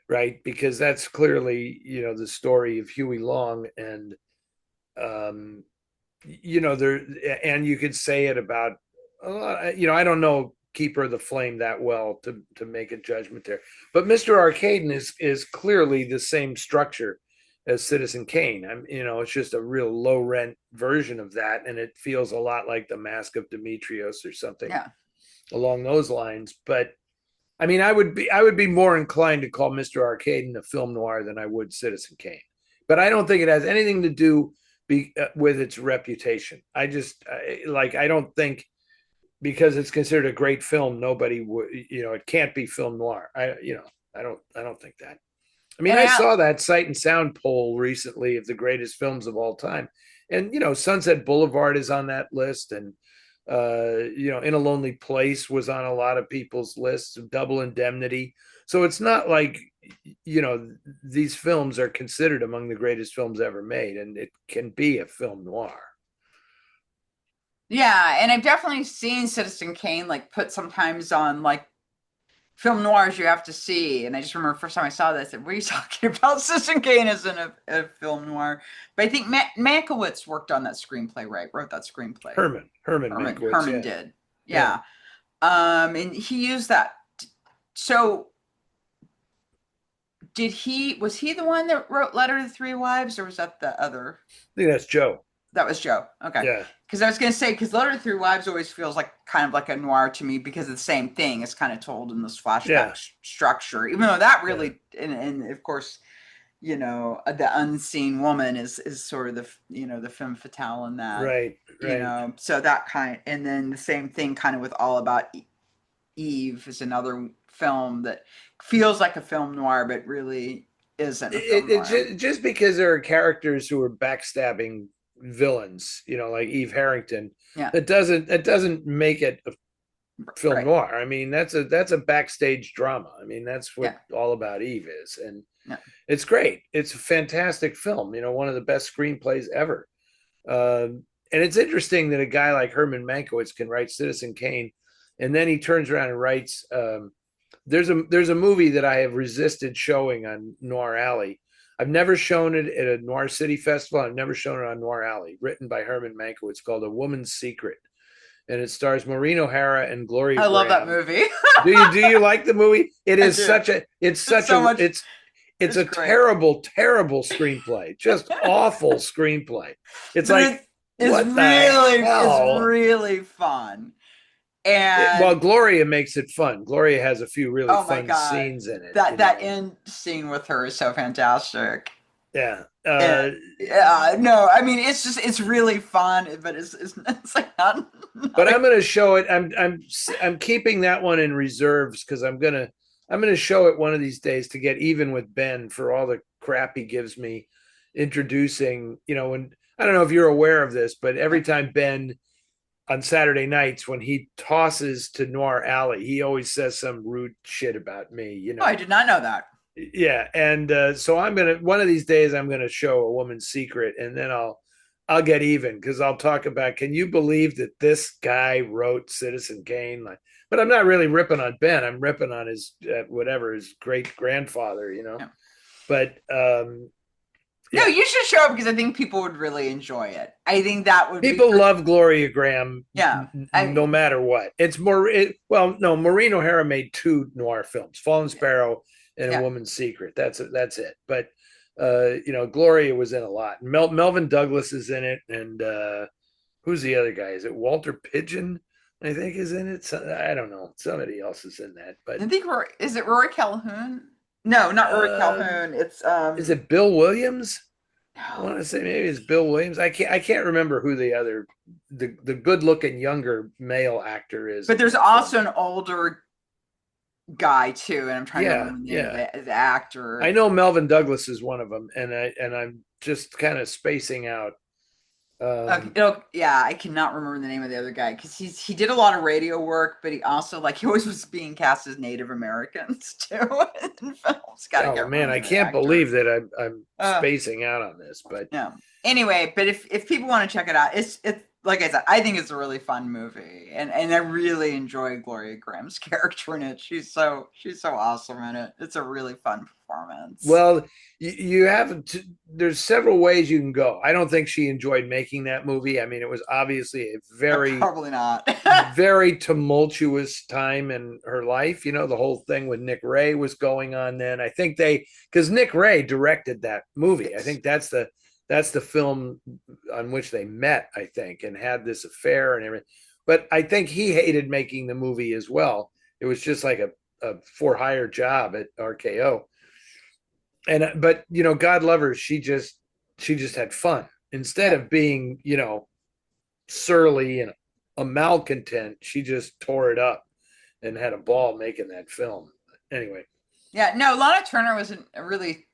right? Because that's clearly the story of Huey Long, and there, and you could say it about I don't know Keeper of the Flame that well to make a judgment there, but Mr. Arcaden is clearly the same structure as Citizen Kane. It's just a real low rent version of that, and it feels a lot like The Mask of Demetrios or something along those lines. But I mean, I would be more inclined to call Mr. Arcaden a film noir than I would Citizen Kane. But I don't think it has anything to do with its reputation. I don't think because it's considered a great film, nobody would, it can't be film noir. I don't think that. I mean, I saw that Sight and Sound poll recently of the greatest films of all time. And, Sunset Boulevard is on that list. And, In a Lonely Place was on a lot of people's lists, Double Indemnity. So it's not like, these films are considered among the greatest films ever made, and it can be a film noir. Yeah, and I've definitely seen Citizen Kane put sometimes on film noirs you have to see. And I just remember the first time I saw this, I said, what are you talking about? Citizen Kane isn't a film noir. But I think Mankiewicz worked on that screenplay, right? Wrote that screenplay. Herman Mankiewicz, Herman did. Yeah. And he used that. So was he the one that wrote Letter to Three Wives, or was that the other? I think that's Joe. That was Joe. Okay. Yeah. Because I was going to say, because Letter to Three Wives always feels kind of like a noir to me, because it's the same thing. It's kind of told in this flashback structure, even though that really, and of course, the unseen woman is sort of the femme fatale in that. Right. So that and then the same thing kind of with All About Eve is another film that feels like a film noir, but really isn't a film noir. Just because there are characters who are backstabbing villains, like Eve Harrington, it doesn't make it a film noir. I mean, that's a backstage drama. I mean, that's what All About Eve is, and it's great. It's a fantastic film. One of the best screenplays ever. And it's interesting that a guy like Herman Mankiewicz can write Citizen Kane, and then he turns around and writes. There's a movie that I have resisted showing on Noir Alley. I've never shown it at a Noir City Festival. I've never shown it on Noir Alley, written by Herman Mankiewicz, called A Woman's Secret. And it stars Maureen O'Hara and Gloria Graham. Love that movie. Do you like the movie? It's a terrible screenplay. Just awful screenplay. It's really fun. And Well, Gloria makes it fun. Gloria has a few really oh my fun God, scenes in it, that end scene with her is so fantastic. Yeah. And yeah, no, I mean it's really fun, but it's like But not a, I'm going to show it. I'm keeping that one in reserves because I'm gonna show it one of these days to get even with Ben for all the crap he gives me introducing. And I don't know if you're aware of this, but every time Ben on Saturday nights when he tosses to Noir Alley, he always says some rude shit about me. oh, I did not know that. Yeah, and so I'm gonna one of these days I'm gonna show a woman's secret, and then I'll get even because I'll talk about. Can you believe that this guy wrote Citizen Kane? Like, but I'm not really ripping on Ben. I'm ripping on his whatever his great grandfather. Yeah. But No, yeah, you should show up because I think people would really enjoy it. I think that would be people love Gloria Graham yeah. no matter what. It's more well, no, Maureen O'Hara made two noir films, Fallen Sparrow and A Yeah. Woman's Secret. That's it. But Gloria was in a lot. Melvin Douglas is in it, and who's the other guy? Is it Walter Pigeon? I think is in it. I don't know. Somebody else is in that, but I think is it Rory Calhoun? No, not Rory uh, Calhoun. It's is it Bill Williams? I no. want to say maybe it's Bill Williams. I can't remember who the good looking younger male actor is But in there's that film. also an older guy too, and I'm trying to Yeah, remember the name of yeah. the actor. I know Melvin Douglas is one of them, and I'm just kind of spacing out. Okay, Um, yeah, I cannot remember the name of the other guy because he did a lot of radio work, but he also like he always was being cast as Native Americans too in films. Gotta oh get man, remember I the name of the can't actor. believe that I'm Uh, spacing out on this, but yeah. Anyway, but if people want to check it out, it's like I said, I think it's a really fun movie, and I really enjoy Gloria Graham's character in it. She's so awesome in it. It's a really fun performance. well, you have to, there's several ways you can go. I don't think she enjoyed making that movie. I mean, it was obviously a very Probably not. very tumultuous time in her life. The whole thing with Nick Ray was going on then. I think because Nick Ray directed that movie. I Yes. think that's the film on which they met, I think, and had this affair and everything. But I think he hated making the movie as well. It was just like a for hire job at RKO. And but God love her, she just had fun instead Yeah. of being surly and a malcontent. She just tore it up and had a ball making that film. Anyway, Yeah. No, Lana Turner was a really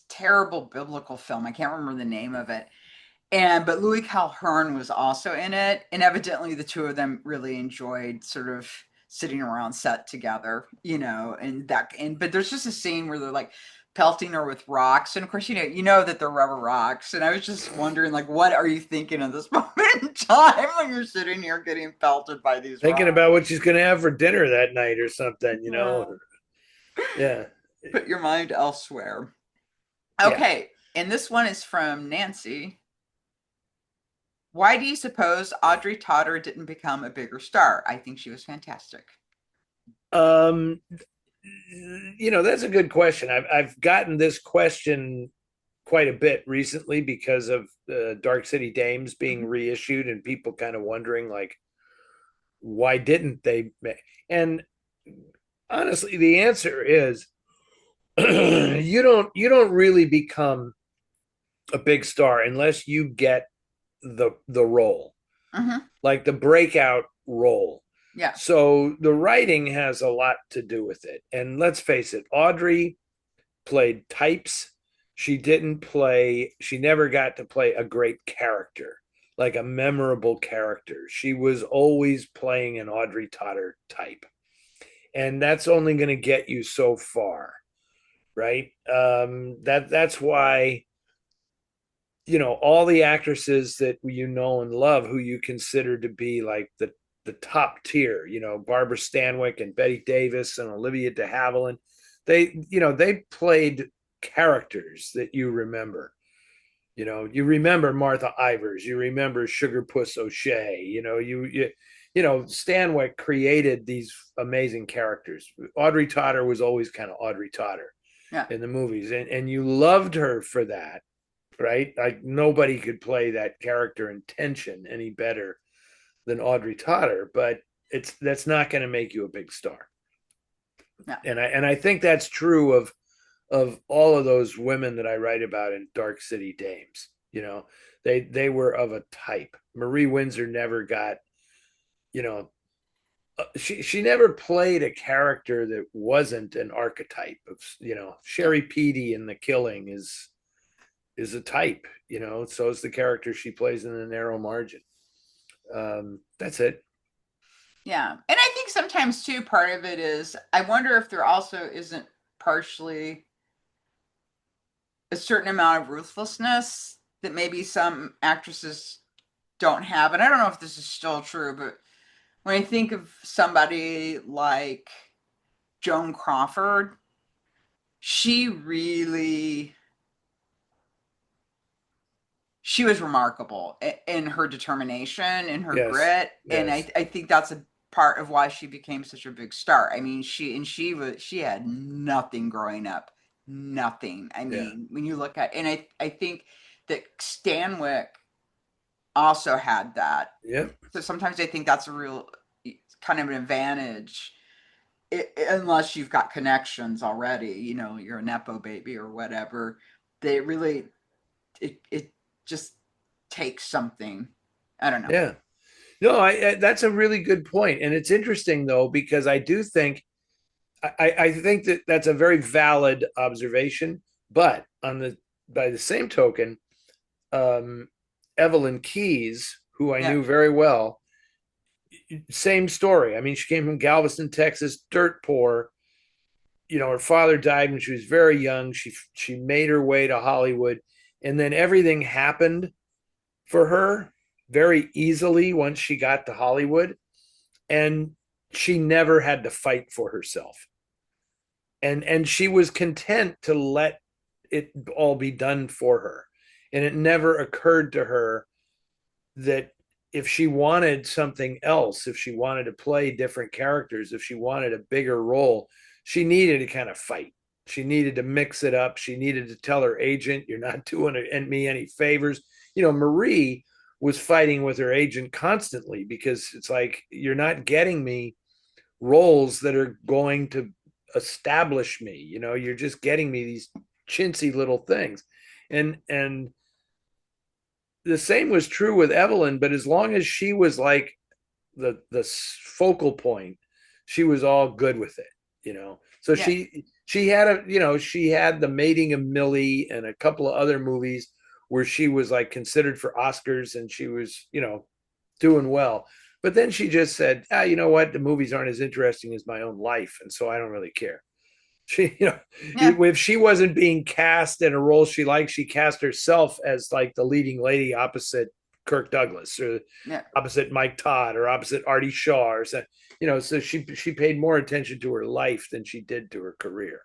terrible biblical film. I can't remember the name of it. But Louis Calhern was also in it, and evidently the two of them really enjoyed sort of sitting around set together, and but there's just a scene where they're like pelting her with rocks, and of course you know that they're rubber rocks, and I was just wondering like what are you thinking at this moment in time when you're sitting here getting pelted by these thinking rocks? about what she's going to have for dinner that night or something. Yeah. Yeah, Put your mind elsewhere. yeah. Okay, and this one is from Nancy. Why do you suppose Audrey Totter didn't become a bigger star? I think she was fantastic. Um, that's a good question. I've gotten this question quite a bit recently because of Dark City Dames being Mhm. reissued and people kind of wondering like why didn't they? And honestly, the answer is you don't really become a big star unless you get the role, Mhm. like the breakout role. Yeah. So the writing has a lot to do with it. And let's face it, Audrey played types. She never got to play a great character, like a memorable character. She was always playing an Audrey Totter type. And that's only going to get you so far, right? That's why all the actresses that and love, who you consider to be like the top tier, Barbara Stanwyck and Betty Davis and Olivia de Havilland, they played characters that you remember. You remember Martha Ivers, you remember Sugar Puss O'Shea. Stanwyck created these amazing characters. Audrey Totter was always kind of Audrey Totter Yeah. in the movies, and you loved her for that, right? Like nobody could play that character in Tension any better than Audrey Totter. But that's not going to make you a big star. Yeah. And I think that's true of all of those women that I write about in Dark City Dames. They were of a type. Marie Windsor never got, you know, she never played a character that wasn't an archetype of, Yeah. Sherry Peedy in The Killing is a type, so is the character she plays in The Narrow Margin. That's it. Yeah. And I think sometimes too, part of it is I wonder if there also isn't partially a certain amount of ruthlessness that maybe some actresses don't have. And I don't know if this is still true, but when I think of somebody like Joan Crawford, she really she was remarkable in her determination and her Yes. grit, and Yes. I think that's a part of why she became such a big star. I mean, she had nothing growing up, nothing. I Yeah. mean, when you look at, and I think that Stanwyck also had that. Yep. So sometimes I think that's a real kind of an advantage, unless you've got connections already. You're a nepo baby or whatever. They really it just takes something. I don't know. Yeah. No, that's a really good point. And it's interesting though, because I do think I think that that's a very valid observation. But by the same token, um, Evelyn Keyes, who I Yeah. knew very well, same story. I mean, she came from Galveston, Texas, dirt poor. Her father died when she was very young. She made her way to Hollywood, and then everything happened for her very easily once she got to Hollywood, and she never had to fight for herself. And she was content to let it all be done for her. And it never occurred to her that if she wanted something else, if she wanted to play different characters, if she wanted a bigger role, she needed to kind of fight. She needed to mix it up. She needed to tell her agent, "You're not doing me any favors." Marie was fighting with her agent constantly because it's like, "You're not getting me roles that are going to establish me. You're just getting me these chintzy little things." And the same was true with Evelyn, but as long as she was like the focal point, she was all good with it. So Yeah. she had she had The Mating of Millie and a couple of other movies where she was like considered for Oscars, and she was doing well. But then she just said, you know what, the movies aren't as interesting as my own life, and so I don't really care. She, Yeah. if she wasn't being cast in a role she liked, she cast herself as like the leading lady opposite Kirk Douglas or Yeah. opposite Mike Todd or opposite Artie Shaw or so. So she paid more attention to her life than she did to her career.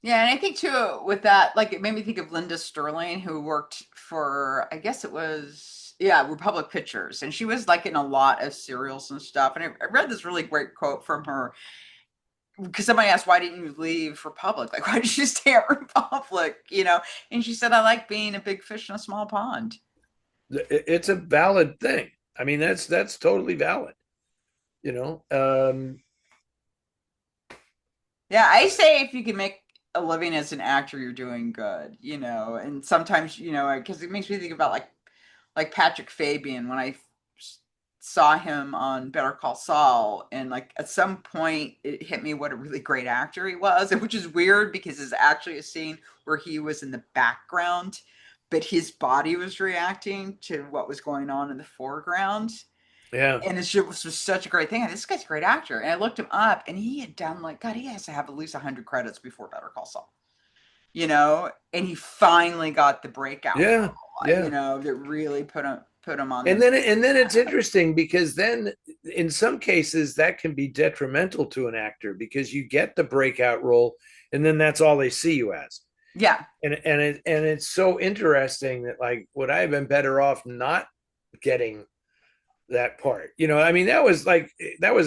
Yeah. And I think too with that, like it made me think of Linda Sterling, who worked for, I guess it was, yeah, Republic Pictures. And she was like in a lot of serials and stuff. And I read this really great quote from her because somebody asked, why didn't you leave Republic? Like, why did you stay at Republic? And she said, I like being a big fish in a small pond. It's a valid thing. I mean, that's totally valid. You know, um, Yeah, I say if you can make a living as an actor, you're doing good, And sometimes, because it makes me think about like Patrick Fabian when I saw him on Better Call Saul, and like at some point it hit me what a really great actor he was, which is weird because it's actually a scene where he was in the background, but his body was reacting to what was going on in the foreground. yeah, And it was just such a great thing. This guy's a great actor. And I looked him up, and he had done like, God, he has to have at least 100 credits before Better Call Saul, And he finally got the breakout yeah, role, yeah. that really put him on And this. then it's interesting because then in some cases that can be detrimental to an actor because you get the breakout role and then that's all they see you as. Yeah, And it's so interesting that like would I have been better off not getting that part? I mean that was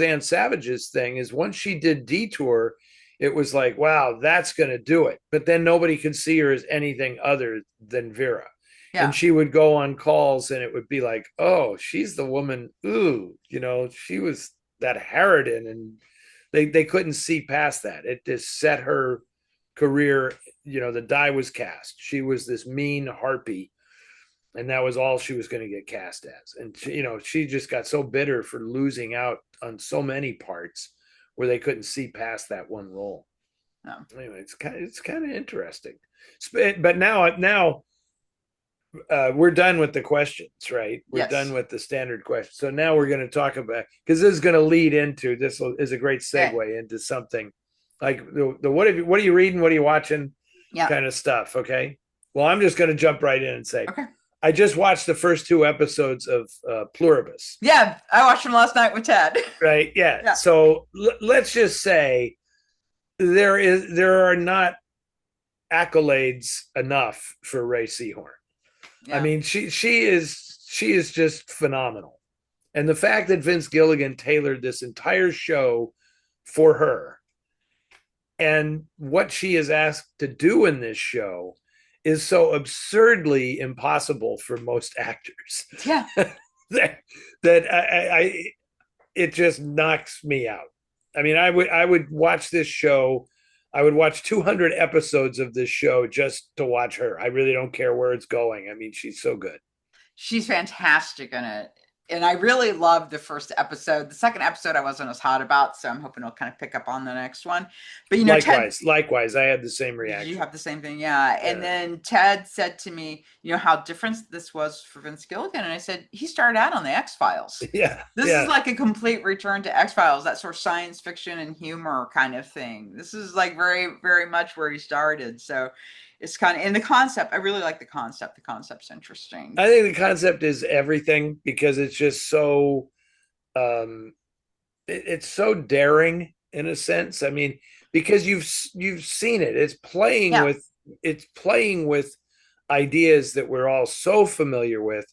Ann Savage's thing is once she did Detour, it was like, wow, that's going to do it. But then nobody could see her as anything other than Vera. And yeah, she would go on calls and it would be like, oh, she's the woman. Ooh, she was that harridan, and they couldn't see past that. It just set her career, the die was cast. She was this mean harpy, and that was all she was going to get cast as. And she just got so bitter for losing out on so many parts where they couldn't see past that one role. No. Anyway, it's kind of interesting. But now we're done with the questions, right? We're done with the standard questions. So now we're going to talk about, because this is going to lead into, is a great segue into something like the what are you reading? What are you watching? Kind of stuff. Okay. Well, I'm just going to jump right in and say, okay. I just watched the first 2 episodes of Pluribus. Yeah, I watched them last night with Ted. Right. Yeah. So let's just say there are not accolades enough for Ray Seahorn. I mean, she is just phenomenal. And the fact that Vince Gilligan tailored this entire show for her, and what she is asked to do in this show is so absurdly impossible for most actors. Yeah. that it just knocks me out. I mean, I would watch this show. I would watch 200 episodes of this show just to watch her. I really don't care where it's going. I mean, she's so good. She's fantastic in it. And I really loved the first episode. The second episode I wasn't as hot about, so I'm hoping it'll kind of pick up on the next one. But likewise, I had the same reaction. You have the same thing, yeah. And then Ted said to me, how different this was for Vince Gilligan, and I said he started out on the X-Files. Yeah, this is like a complete return to X-Files, that sort of science fiction and humor kind of thing. This is like very, very much where he started. So it's kind of in the concept. I really like the concept. The concept's interesting. I think the concept is everything, because it's just so it's so daring in a sense. I mean, because you've seen it. It's playing with ideas that we're all so familiar with,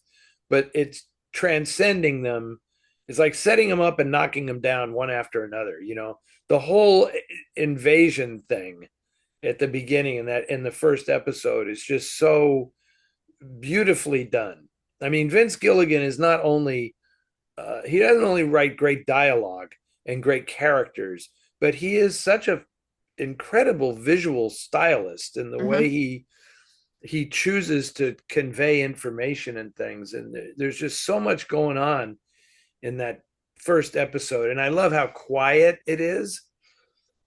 but it's transcending them. It's like setting them up and knocking them down one after another. The whole invasion thing at the beginning in the first episode is just so beautifully done. I mean, Vince Gilligan is not only he doesn't only write great dialogue and great characters, but he is such an incredible visual stylist in the way he chooses to convey information and things. And there's just so much going on in that first episode, and I love how quiet it is.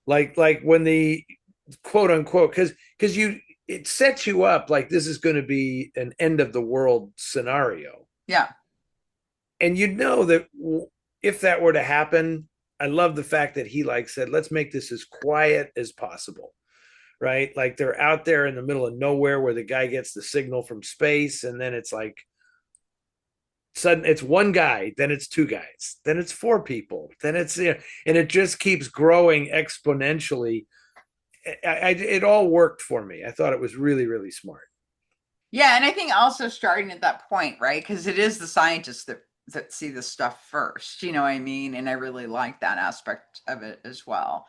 Like when the quote unquote, because it sets you up like this is going to be an end of the world scenario. Yeah. And that if that were to happen, I love the fact that he said, let's make this as quiet as possible. Right? Like they're out there in the middle of nowhere where the guy gets the signal from space, and then it's like sudden it's one guy, then it's 2 guys, then it's 4 people, then it's and it just keeps growing exponentially. It all worked for me. I thought it was really, really smart. Yeah, and I think also starting at that point, right? Because it is the scientists that see this stuff first, you know what I mean? And I really like that aspect of it as well.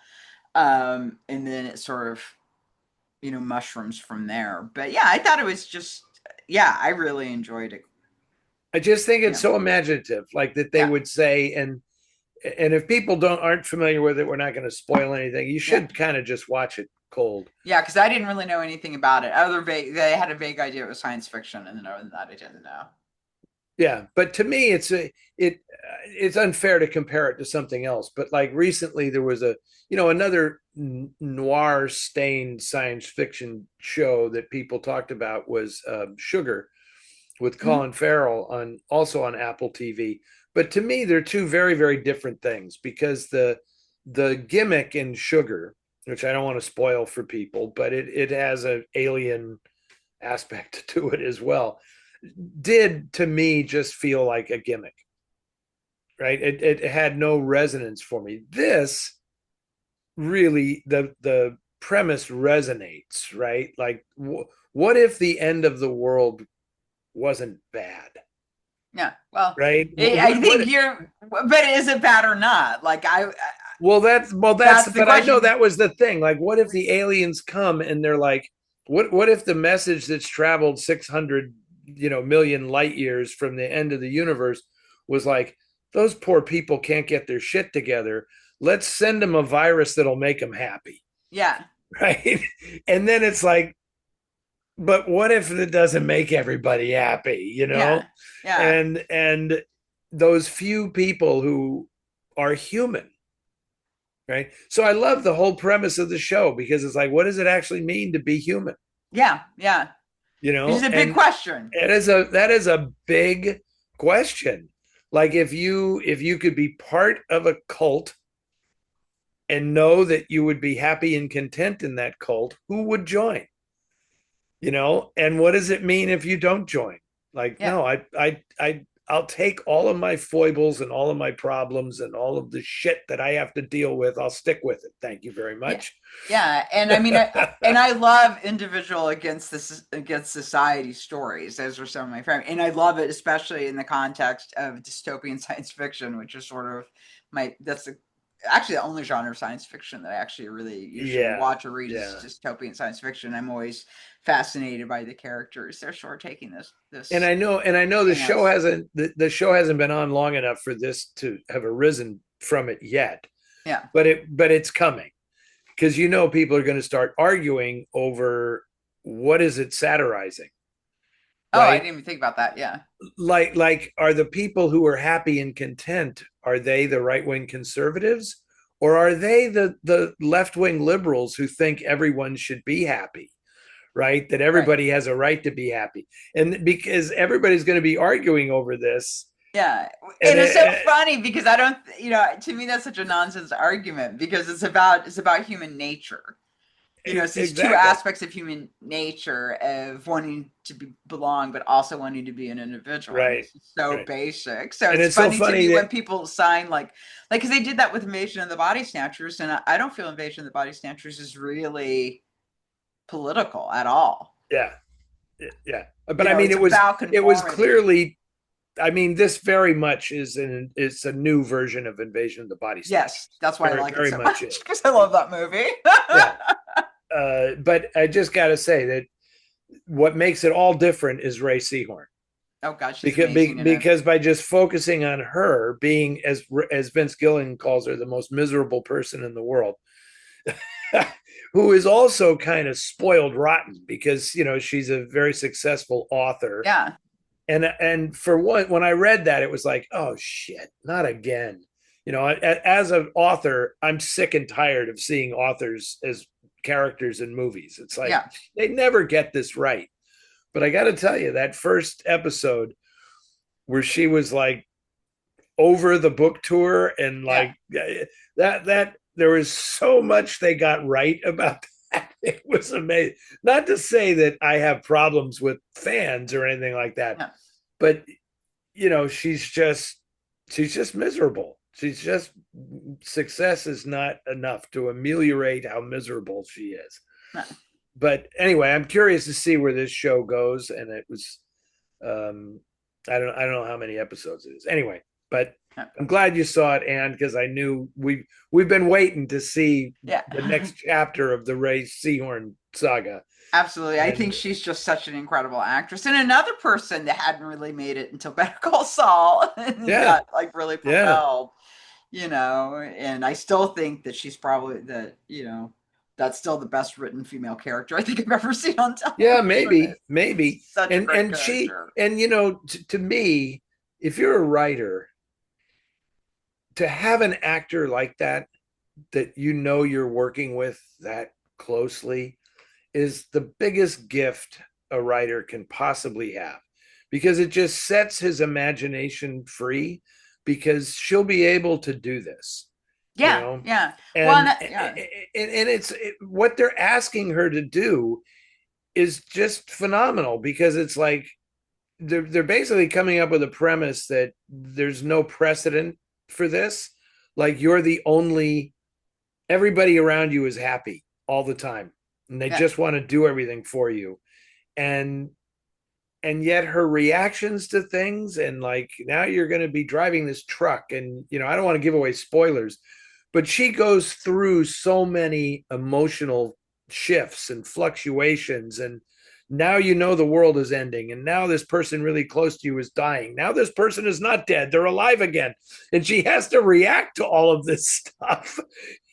And then it sort of, mushrooms from there. But yeah, I thought it was just, I really enjoyed it. I just think it's so imaginative, like that they would say, and if people aren't familiar with it, we're not going to spoil anything. You should kind of just watch it cold. Yeah, because I didn't really know anything about it. They had a vague idea it was science fiction, and then other than that, I didn't know. Yeah, but to me, it's unfair to compare it to something else. But like recently, there was another noir stained science fiction show that people talked about was Sugar with Colin Farrell also on Apple TV. But to me, they're 2 very, very different things, because the gimmick in Sugar, which I don't want to spoil for people, but it has an alien aspect to it as well, did to me just feel like a gimmick, right? It had no resonance for me. This really, the premise resonates, right? Like, what if the end of the world wasn't bad? Yeah, well, right. I think but is it bad or not? Like that's but I know that was the thing. Like, what if the aliens come and they're like, what if the message that's traveled 600 million light years from the end of the universe was like, those poor people can't get their shit together. Let's send them a virus that'll make them happy. Yeah. Right. And then it's like, but what if it doesn't make everybody happy, Yeah. Yeah. and those few people who are human, right? So I love the whole premise of the show because it's like, what does it actually mean to be human? Yeah. Yeah. Which is a big And question. that is a big question. Like if you could be part of a cult and know that you would be happy and content in that cult, who would join? And what does it mean if you don't join? Like, Yeah. no, I'll take all of my foibles and all of my problems and all of the shit that I have to deal with. I'll stick with it. Thank you very Yeah. much. Yeah. And I mean, I love individual against society stories. Those are some of my favorite. And I love it, especially in the context of dystopian science fiction, which is sort of actually the only genre of science fiction that I actually really usually watch or read is dystopian science fiction. I'm always fascinated by the characters. They're sort of taking this. And I know the show hasn't been on long enough for this to have arisen from it yet. Yeah. But it's coming, because people are going to start arguing over what is it satirizing. Oh, I right? didn't even think about that. Yeah. Like are the people who are happy and content, are they the right-wing conservatives, or are they the left-wing liberals who think everyone should be happy, right? That everybody has a right to be happy. And because everybody's going to be arguing over this. Yeah. And it's so funny because I don't, to me, that's such a nonsense argument, because it's about human nature. It's these two aspects of human nature of wanting to belong, but also wanting to be an individual. Right. It's so basic. So it's funny, so funny to me when people sign because they did that with Invasion of the Body Snatchers, and I don't feel Invasion of the Body Snatchers is really political at all. Yeah. But I mean, it was clearly. I mean, this very much it's a new version of Invasion of the Body Snatchers. Yes, that's why I like it so much, because I love that movie. But I just got to say that what makes it all different is Ray Seahorn. Oh God, she's amazing because by just focusing on her being, as Vince Gilligan calls her, the most miserable person in the world, who is also kind of spoiled rotten because she's a very successful author. Yeah. And for when I read that, it was like, oh shit, not again. As an author, I'm sick and tired of seeing authors as characters in movies. It's like they never get this right. But I got to tell you, that first episode where she was like over the book tour and that there was so much they got right about that. It was amazing. Not to say that I have problems with fans or anything like that, but she's just miserable. She's just, success is not enough to ameliorate how miserable she is. No. But anyway, I'm curious to see where this show goes. And it was, I don't know how many episodes it is. Anyway, but I'm glad you saw it, Anne, because I knew we've been waiting to see the next chapter of the Ray Seahorn saga. Absolutely. I think she's just such an incredible actress. And another person that hadn't really made it until Better Call Saul and got really propelled, and I still think that she's probably that's still the best written female character I think I've ever seen on television. Yeah, maybe. Such a great character. To me, if you're a writer, to have an actor like that you're working with that closely is the biggest gift a writer can possibly have, because it just sets his imagination free, because she'll be able to do this. Yeah. And it's what they're asking her to do is just phenomenal, because it's like they're basically coming up with a premise that there's no precedent for this. Like, you're the only, everybody around you is happy all the time, and they just want to do everything for you. And yet her reactions to things, and like, now you're going to be driving this truck, and I don't want to give away spoilers, but she goes through so many emotional shifts and fluctuations, and now you know the world is ending, and now this person really close to you is dying. Now this person is not dead, they're alive again. And she has to react to all of this stuff.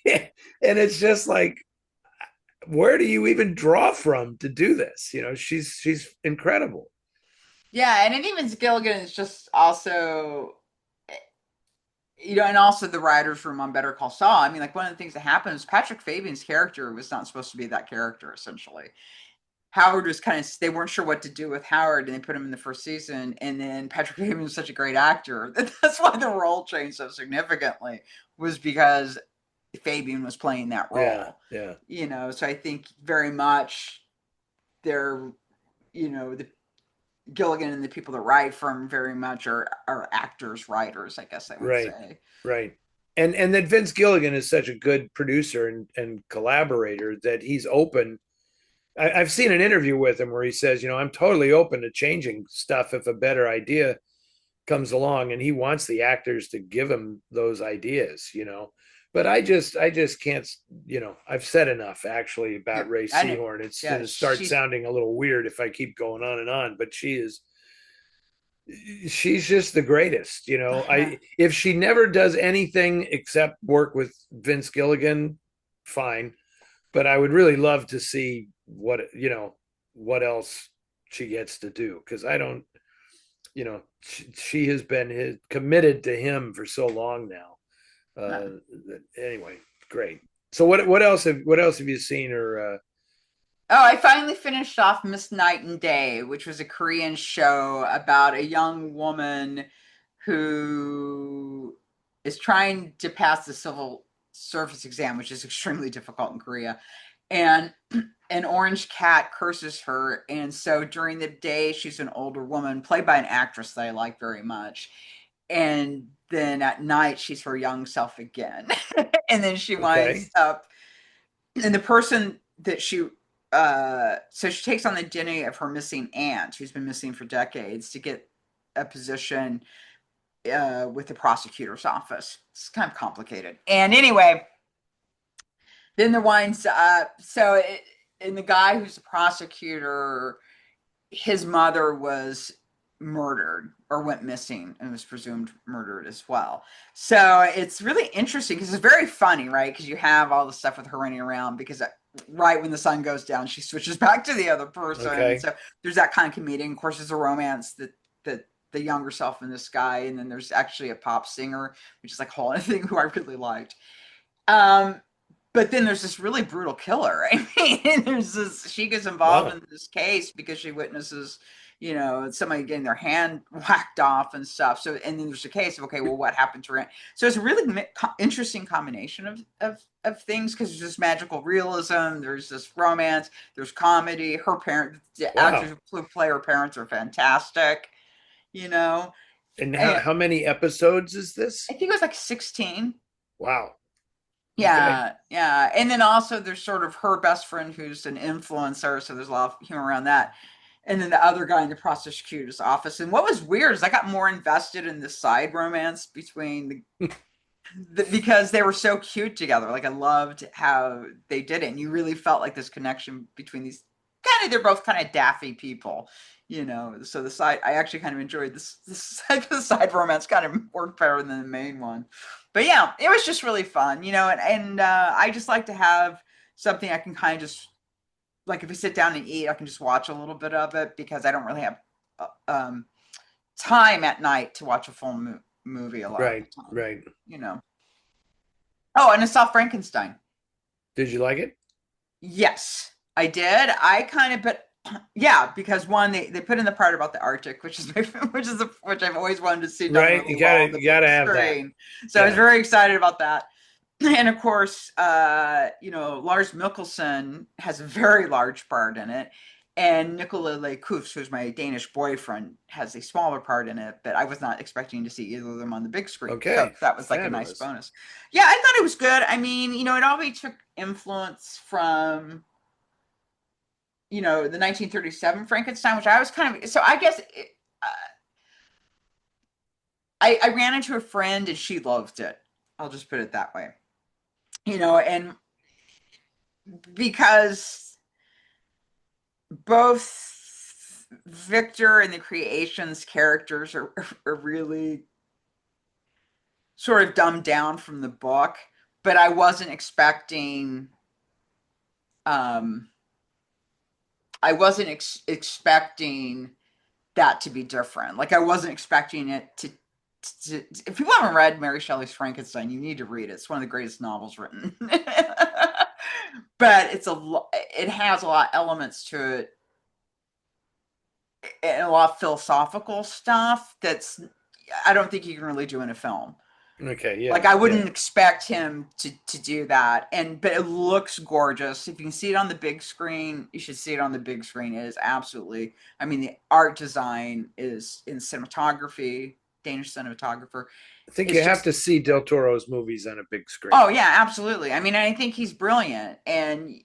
And it's just like, where do you even draw from to do this? You know, she's incredible. Yeah, and even Gilligan is just also, and also the writers' room on Better Call Saul. I mean, like one of the things that happened is Patrick Fabian's character was not supposed to be that character, essentially. Howard was kind of, they weren't sure what to do with Howard, and they put him in the first season. And then Patrick Fabian was such a great actor that that's why the role changed so significantly, was because Fabian was playing that role. Yeah. So I think very much they're, the Gilligan and the people that write from very much are actors, writers, I guess I would say. Right. And that Vince Gilligan is such a good producer and collaborator that he's open. I've seen an interview with him where he says, I'm totally open to changing stuff if a better idea comes along, and he wants the actors to give him those ideas. But I just can't, I've said enough actually about Ray Seahorn. It's going to start sounding a little weird if I keep going on and on, but she's just the greatest. If she never does anything except work with Vince Gilligan, fine. But I would really love to see what else she gets to do, because I don't, she has been committed to him for so long now. Anyway, great. So what else have you seen? Or I finally finished off Miss Night and Day, which was a Korean show about a young woman who is trying to pass the civil service exam, which is extremely difficult in Korea. And an orange cat curses her. And so during the day, she's an older woman played by an actress that I like very much. And then at night, she's her young self again. And then she winds up, and the person that so she takes on the identity of her missing aunt, who's been missing for decades, to get a position with the prosecutor's office. It's kind of complicated. And anyway, then there winds up, and the guy who's the prosecutor, his mother was murdered or went missing and was presumed murdered as well. So it's really interesting because it's very funny, right? Because you have all the stuff with her running around, because right when the sun goes down, she switches back to the other person. Okay. So there's that kind of comedic. Of course, there's a romance that the younger self in this guy, and then there's actually a pop singer, which is like a whole other thing who I really liked. But then there's this really brutal killer. I mean, she gets involved in this case because she witnesses, somebody getting their hand whacked off and stuff. So, and then there's a case of, okay, well, what happened to her? So it's a really interesting combination of things, because there's this magical realism, there's this romance, there's comedy. Her parents, the actors who play her parents are fantastic, And how many episodes is this? I think it was like 16. Wow. Yeah, okay. Yeah. And then also there's sort of her best friend who's an influencer, so there's a lot of humor around that. And then the other guy in the prosecutor's office. And what was weird is I got more invested in the side romance between because they were so cute together. Like I loved how they did it. And you really felt like this connection between these they're both kind of daffy people, so I actually kind of enjoyed this the side romance kind of worked better than the main one. But yeah, it was just really fun, and I just like to have something I can kind of just, like if I sit down and eat, I can just watch a little bit of it, because I don't really have time at night to watch a full movie a lot of the time. Right. Oh, and I saw Frankenstein. Did you like it? Yes, I did. I kind of, but yeah, because one, they put in the part about the Arctic, which I've always wanted to see. Right, you gotta have that. So yeah. I was very excited about that, and of course, Lars Mikkelsen has a very large part in it, and Nicola Leykufs, who's my Danish boyfriend, has a smaller part in it. But I was not expecting to see either of them on the big screen. Okay, so that was like a nice bonus. Yeah, I thought it was good. I mean, it always took influence from, the 1937 Frankenstein, which I was kind of, so I guess I ran into a friend and she loved it. I'll just put it that way, and because both Victor and the Creations characters are really sort of dumbed down from the book, but I wasn't expecting um I wasn't expecting that to be different. Like I wasn't expecting it to if people haven't read Mary Shelley's Frankenstein, you need to read it. It's one of the greatest novels written. But it has a lot of elements to it and a lot of philosophical stuff that's I don't think you can really do in a film. Okay, yeah, Like I yeah. wouldn't expect him to do that. But it looks gorgeous. If you can see it on the big screen, you should see it on the big screen. It is absolutely, I mean, the art design is in cinematography, Danish cinematographer. I think you It's have just to see Del Toro's movies on a big screen. oh yeah, absolutely. I mean, I think he's brilliant and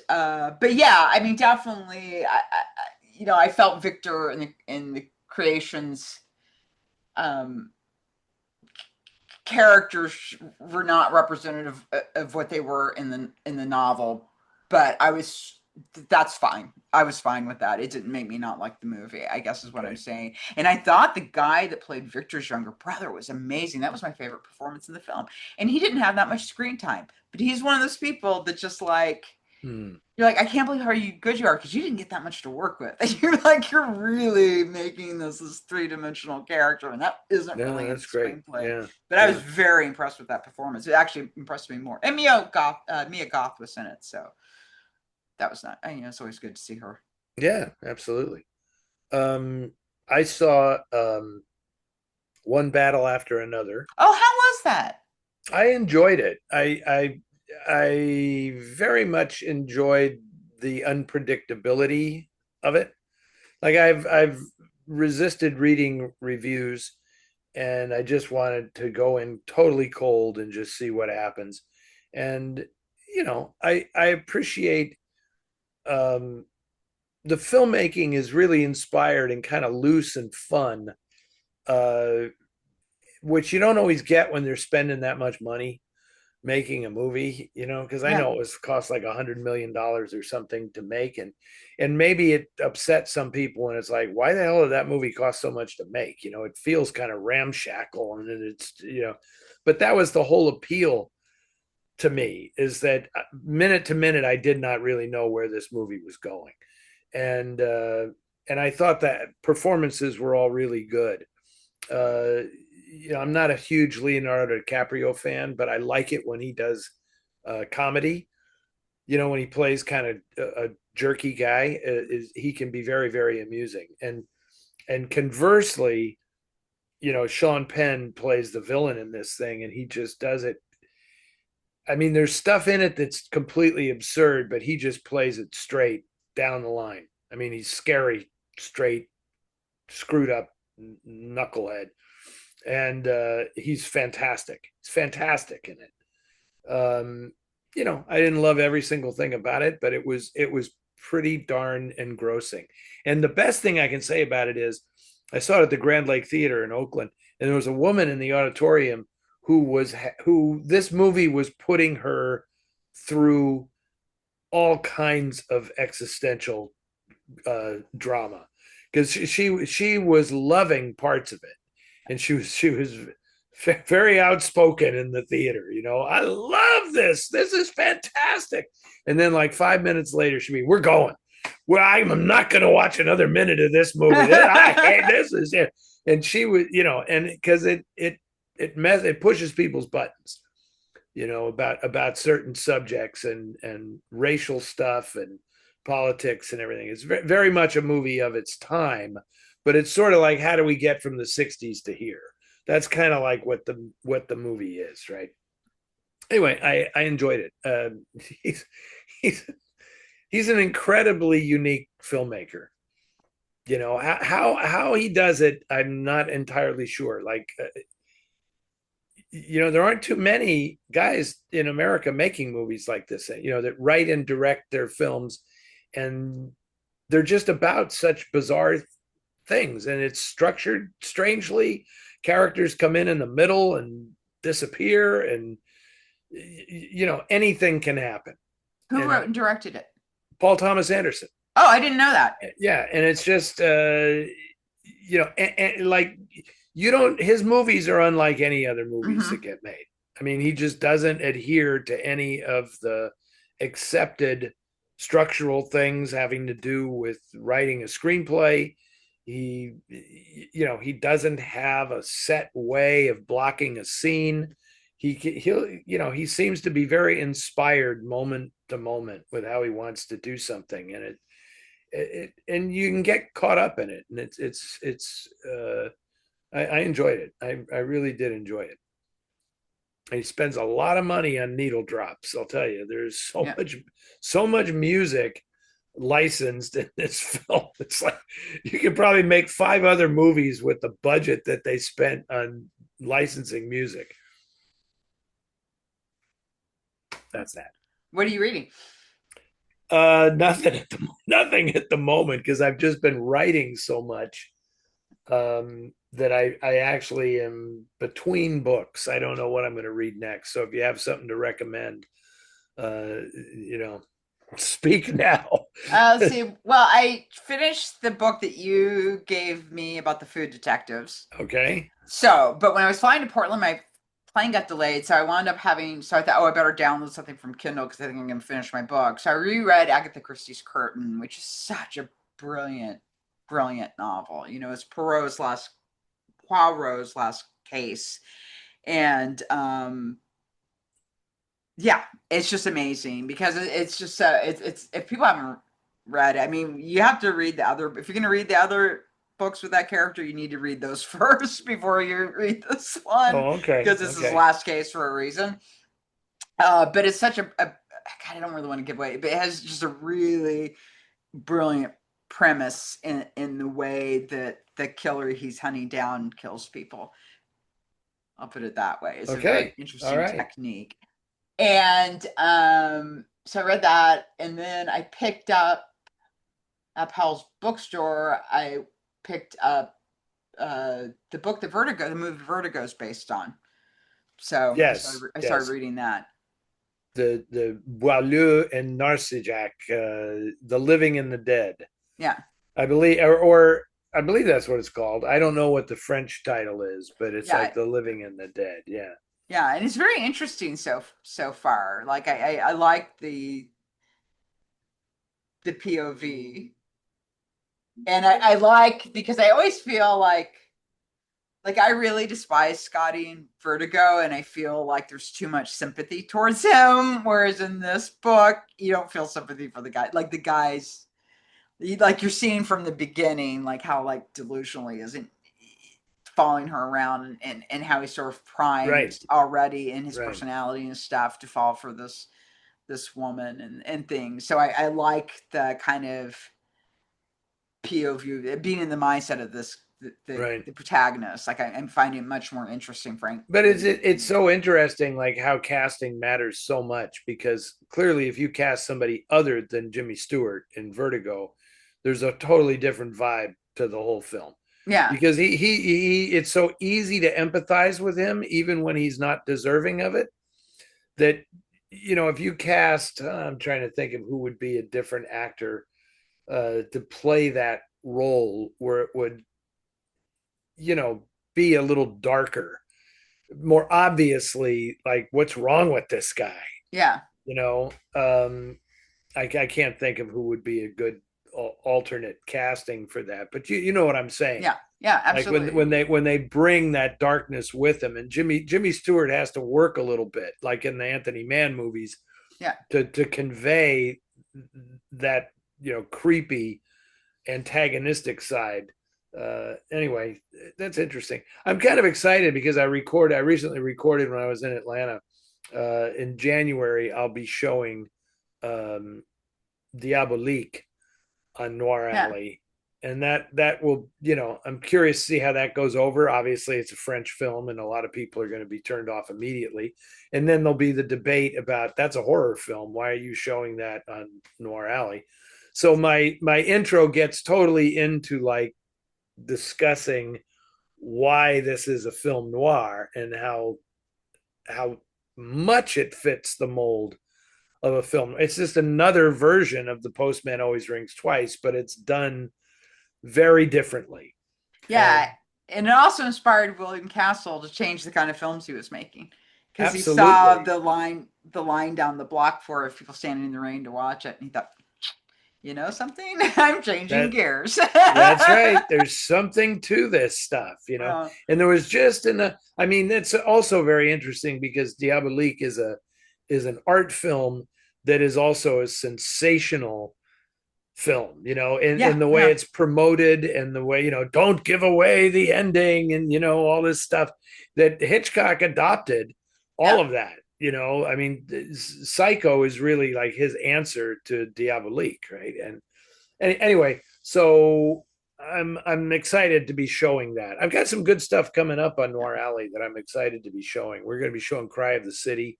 but yeah, I mean definitely I felt Victor in the creations um characters were not representative of what they were in the novel, but that's fine. I was fine with that. It didn't make me not like the movie, I guess is what I'm Okay. saying. And I thought the guy that played Victor's younger brother was amazing. That was my favorite performance in the film. And he didn't have that much screen time, but he's one of those people that just like Hmm. you're like, I can't believe how good you are because you didn't get that much to work with. And you're like, you're really making this three-dimensional character, and that isn't No, really in the that's great. screenplay. Yeah, But I was yeah, very impressed with that performance. It actually impressed me more. And Mia Goth was in it, so that was not. It's always good to see her. yeah, absolutely. Um, I saw One Battle After Another. Oh, how was that? I enjoyed it. I very much enjoyed the unpredictability of it. Like I've resisted reading reviews, and I just wanted to go in totally cold and just see what happens. And I appreciate um the filmmaking is really inspired and kind of loose and fun, uh, which you don't always get when they're spending that much money making a movie, because I Yeah. know it was cost like $100 million or something to make, and maybe it upset some people, and it's like, why the hell did that movie cost so much to make? It feels kind of ramshackle, and but that was the whole appeal to me, is that minute to minute I did not really know where this movie was going, and I thought that performances were all really good. uh, I'm not a huge Leonardo DiCaprio fan, but I like it when he does comedy. When he plays kind of a jerky guy, he can be very, very amusing. And conversely, Sean Penn plays the villain in this thing, and he just does it. I mean, there's stuff in it that's completely absurd, but he just plays it straight down the line. I mean, he's scary, straight, screwed up knucklehead, and he's fantastic. He's fantastic in it. I didn't love every single thing about it, but it was pretty darn engrossing. And the best thing I can say about it is, I saw it at the Grand Lake Theater in Oakland, and there was a woman in the auditorium who this movie was putting her through all kinds of existential drama, because she was loving parts of it, and she was very outspoken in the theater. I love this. This is fantastic. And then like 5 minutes later, we're going. Well, I'm not going to watch another minute of this movie. I hate this. Is it? And she was, and because it pushes people's buttons, about certain subjects and racial stuff and politics and everything. It's very much a movie of its time, but it's sort of like, how do we get from the 60s to here? That's kind of like what the movie is, right? Anyway, I enjoyed it. He's he's he's an incredibly unique filmmaker. How he does it, I'm not entirely sure. Like, there aren't too many guys in America making movies like this, that write and direct their films, and they're just about such bizarre things, and it's structured strangely. Characters come in the middle and disappear, and anything can happen. Who And wrote and directed it? Paul Thomas Anderson. Oh, I didn't know that. Yeah, and it's just and like you don't his movies are unlike any other movies that Hmm. get made. I mean, he just doesn't adhere to any of the accepted structural things having to do with writing a screenplay. He he doesn't have a set way of blocking a scene. He'll he seems to be very inspired moment to moment with how he wants to do something, and and you can get caught up in it, and I enjoyed it. I really did enjoy it. And he spends a lot of money on needle drops. I'll tell you, there's Yeah. so much music licensed in this film. It's like you could probably make 5 other movies with the budget that they spent on licensing music. That's that. What are you reading? Nothing at the moment because I've just been writing so much that I actually am between books. I don't know what I'm going to read next. So if you have something to recommend, uh, you know, speak now. Let's see. Well, I finished the book that you gave me about the food detectives. Okay. So, but when I was flying to Portland, my plane got delayed. So I wound up having, so I thought, oh, I better download something from Kindle because I think I'm going to finish my book. So I reread Agatha Christie's Curtain, which is such a brilliant, brilliant novel. You know, it's Poirot's last case. And yeah, it's just amazing because it's just it's if people haven't read, I mean, you have to read the other. If you're going to read the other books with that character, you need to read those first before you read this one Oh, okay. because this is his Okay. last case for a reason. But it's such a God, I don't really want to give away, but it has just a really brilliant premise in the way that the killer he's hunting down kills people. I'll put it that way. It's a very Okay. All interesting right. technique. And so I read that, and then I picked up at Powell's bookstore. I picked up the book that Vertigo, the movie Vertigo, is based on. So Yes. I started Yes. reading that. The Boileau and Narcijac, The Living and the Dead. Yeah, I believe, or I believe that's what it's called. I don't know what the French title is, but it's yeah, like The Living and the Dead. Yeah. yeah, and it's very interesting so far. Like I like the POV, and I like because I always feel like I really despise Scotty and Vertigo, and I feel like there's too much sympathy towards him. Whereas in this book, you don't feel sympathy for the guy. Like the guys, like you're seeing from the beginning, like how like delusional he isn't following her around, and how he's sort of Right. primed already in his Right. personality and stuff to fall for this woman and things. So I like the kind of POV, being in the mindset of Right. the protagonist. Like I'm finding it much more interesting, But frankly. it's so interesting, like how casting matters so much because clearly, if you cast somebody other than Jimmy Stewart in Vertigo, there's a totally different vibe to the whole film Yeah, because it's so easy to empathize with him even when he's not deserving of it. That if you cast, I'm trying to think of who would be a different actor to play that role where it would be a little darker, more obviously like what's wrong with this guy. yeah, you know um I can't think of who would be a good alternate casting for that, but you know what I'm saying. yeah, yeah, Like when absolutely. they bring that darkness with him, and Jimmy Stewart has to work a little bit like in the Anthony Mann movies Yeah, to convey that creepy antagonistic side. Anyway, that's interesting. I'm kind of excited because I recently recorded when I was in Atlanta. In January, I'll be showing um, Diabolique on Noir yeah, Alley, and that will, I'm curious to see how that goes over. Obviously, it's a French film, and a lot of people are going to be turned off immediately. And then there'll be the debate about that's a horror film. Why are you showing that on Noir Alley? So my intro gets totally into like discussing why this is a film noir and how much it fits the mold of a film. It's just another version of The Postman Always Rings Twice, but it's done very differently. Yeah, and it also inspired William Castle to change the kind of films he was making, because he saw Absolutely. the line down the block for people standing in the rain to watch it, and he thought, you know something, I'm changing That gears. that's right. There's something to this stuff, you know. Uh, And there was just in the I mean, it's also very interesting because Diabolique is an art film that is also a sensational film, you know, in yeah, the way yeah, it's promoted and the way, you know, don't give away the ending and, you know, all this stuff that Hitchcock adopted all yeah. of that, you know. I mean, Psycho is really like his answer to Diabolique, right? And anyway, so I'm excited to be showing that. I've got some good stuff coming up on Noir Alley that I'm excited to be showing. We're going to be showing Cry of the City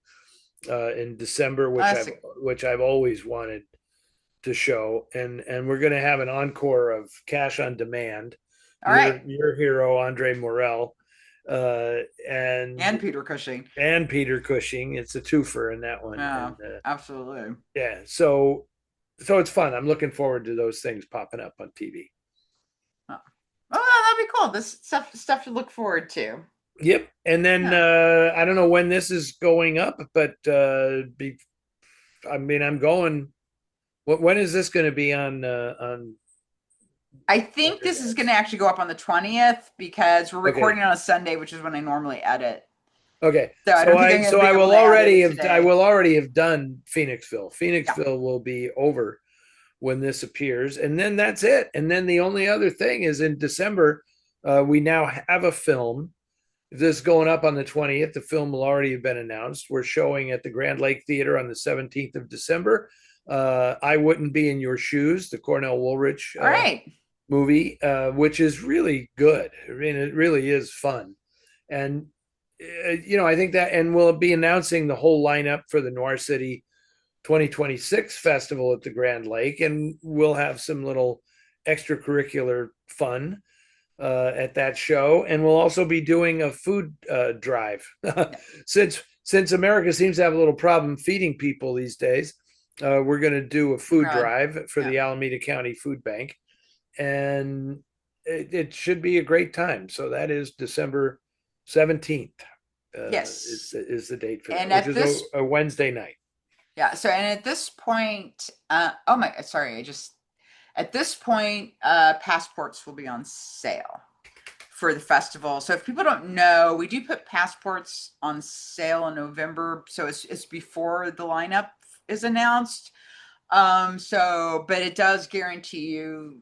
in December, Classic. which I've always wanted to show, and we're going to have an encore of Cash on Demand, All right, your hero Andre Morel, uh, and and Peter Cushing. and Peter Cushing. It's a twofer in that one, Yeah, and absolutely. yeah, so it's fun. I'm looking forward to those things popping up on TV. Oh, oh, that'd be cool. This stuff to look forward to. Yep, and then Yeah. I don't know when this is going up, but I mean, I'm going. When is this going to be on I think this is internet? going to actually go up on the 20th, because we're Okay, recording on a Sunday, which is when I normally edit. okay. So I don't think I'm going to be able to edit it I today. will already have done Phoenixville. Yeah. Phoenixville will be over when this appears, and then that's it. And then the only other thing is in December, we now have a film. If this is going up on the 20th, the film will already have been announced. We're showing at the Grand Lake Theater on the 17th of December. I Wouldn't Be in Your Shoes, the Cornell Woolrich All right. movie, which is really good. I mean, it really is fun. And, you know, I think that, and we'll be announcing the whole lineup for the Noir City 2026 festival at the Grand Lake. And we'll have some little extracurricular fun at that show. And we'll also be doing a food drive. Yeah. Since America seems to have a little problem feeding people these days, we're going to do a food Right. drive for Yeah. the Alameda County Food Bank, and it should be a great time. So that is December 17th Yes. is the date for that, And which at is this, a Wednesday night. yeah. So, and at this point, oh my, sorry, at this point, passports will be on sale for the festival. So if people don't know, we do put passports on sale in November. So it's before the lineup is announced. So, but it does guarantee you,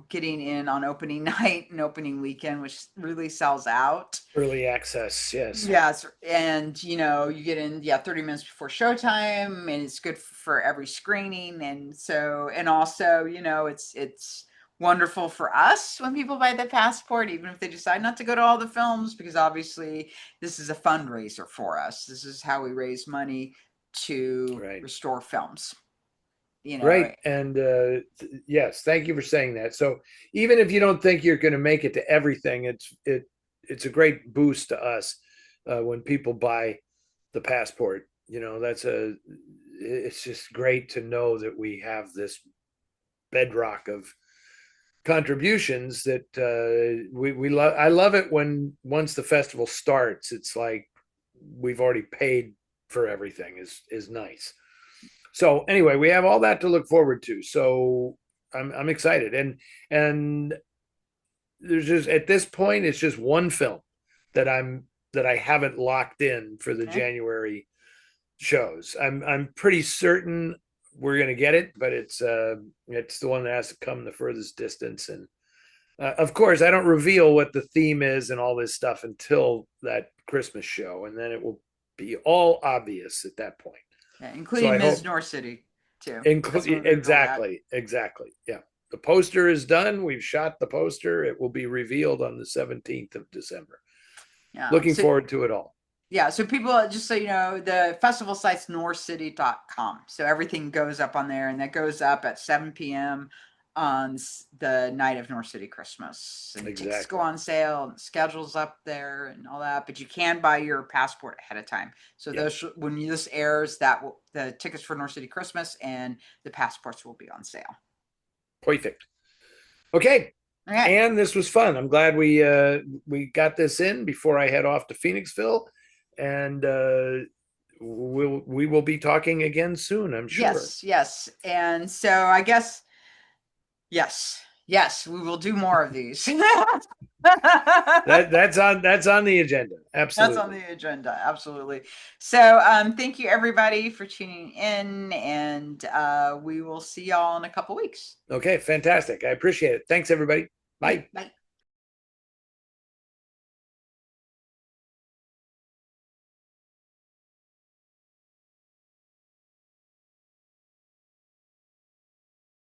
getting in on opening night and opening weekend, which really sells out. Early access, yes. Yes, and you get in, yeah, 30 minutes before showtime, and it's good for every screening. And so, and also, it's wonderful for us when people buy the passport, even if they decide not to go to all the films, because obviously this is a fundraiser for us. This is how we raise money to Right. restore films. Right. And yes, thank you for saying that. So even if you don't think you're going to make it to everything, it's a great boost to us when people buy the passport. You know, it's just great to know that we have this bedrock of contributions that we love. I love it when once the festival starts, it's like we've already paid for everything is nice. So anyway, we have all that to look forward to. So I'm excited, and there's just at this point it's just one film that I haven't locked in for the Okay. January shows. I'm pretty certain we're gonna get it, but it's the one that has to come the furthest distance. And of course, I don't reveal what the theme is and all this stuff until that Christmas show, and then it will be all obvious at that point. Yeah, So including I Ms. hope North City too. That's when include we reveal that. exactly. Yeah. The poster is done. We've shot the poster. It will be revealed on the 17th of December. Yeah. Looking So forward to it all. yeah, so people, just so you know, the festival site's noircity.com. So everything goes up on there, and that goes up at 7 p.m. on the night of Noir City Christmas, and tickets go Exactly. on sale, and schedules up there, and all that. But you can buy your passport ahead of time. So Yeah. those, when this airs, the tickets for Noir City Christmas and the passports will be on sale. Perfect. Okay. Okay. And this was fun. I'm glad we got this in before I head off to Phoenixville, and we will be talking again soon, I'm sure. Yes. And so I guess yes, we will do more of these. That's on the agenda. That's on Absolutely. the agenda. Absolutely. So thank you everybody for tuning in, and we will see y'all in a couple weeks. Okay, fantastic. I appreciate it. Thanks, everybody. Bye. Bye.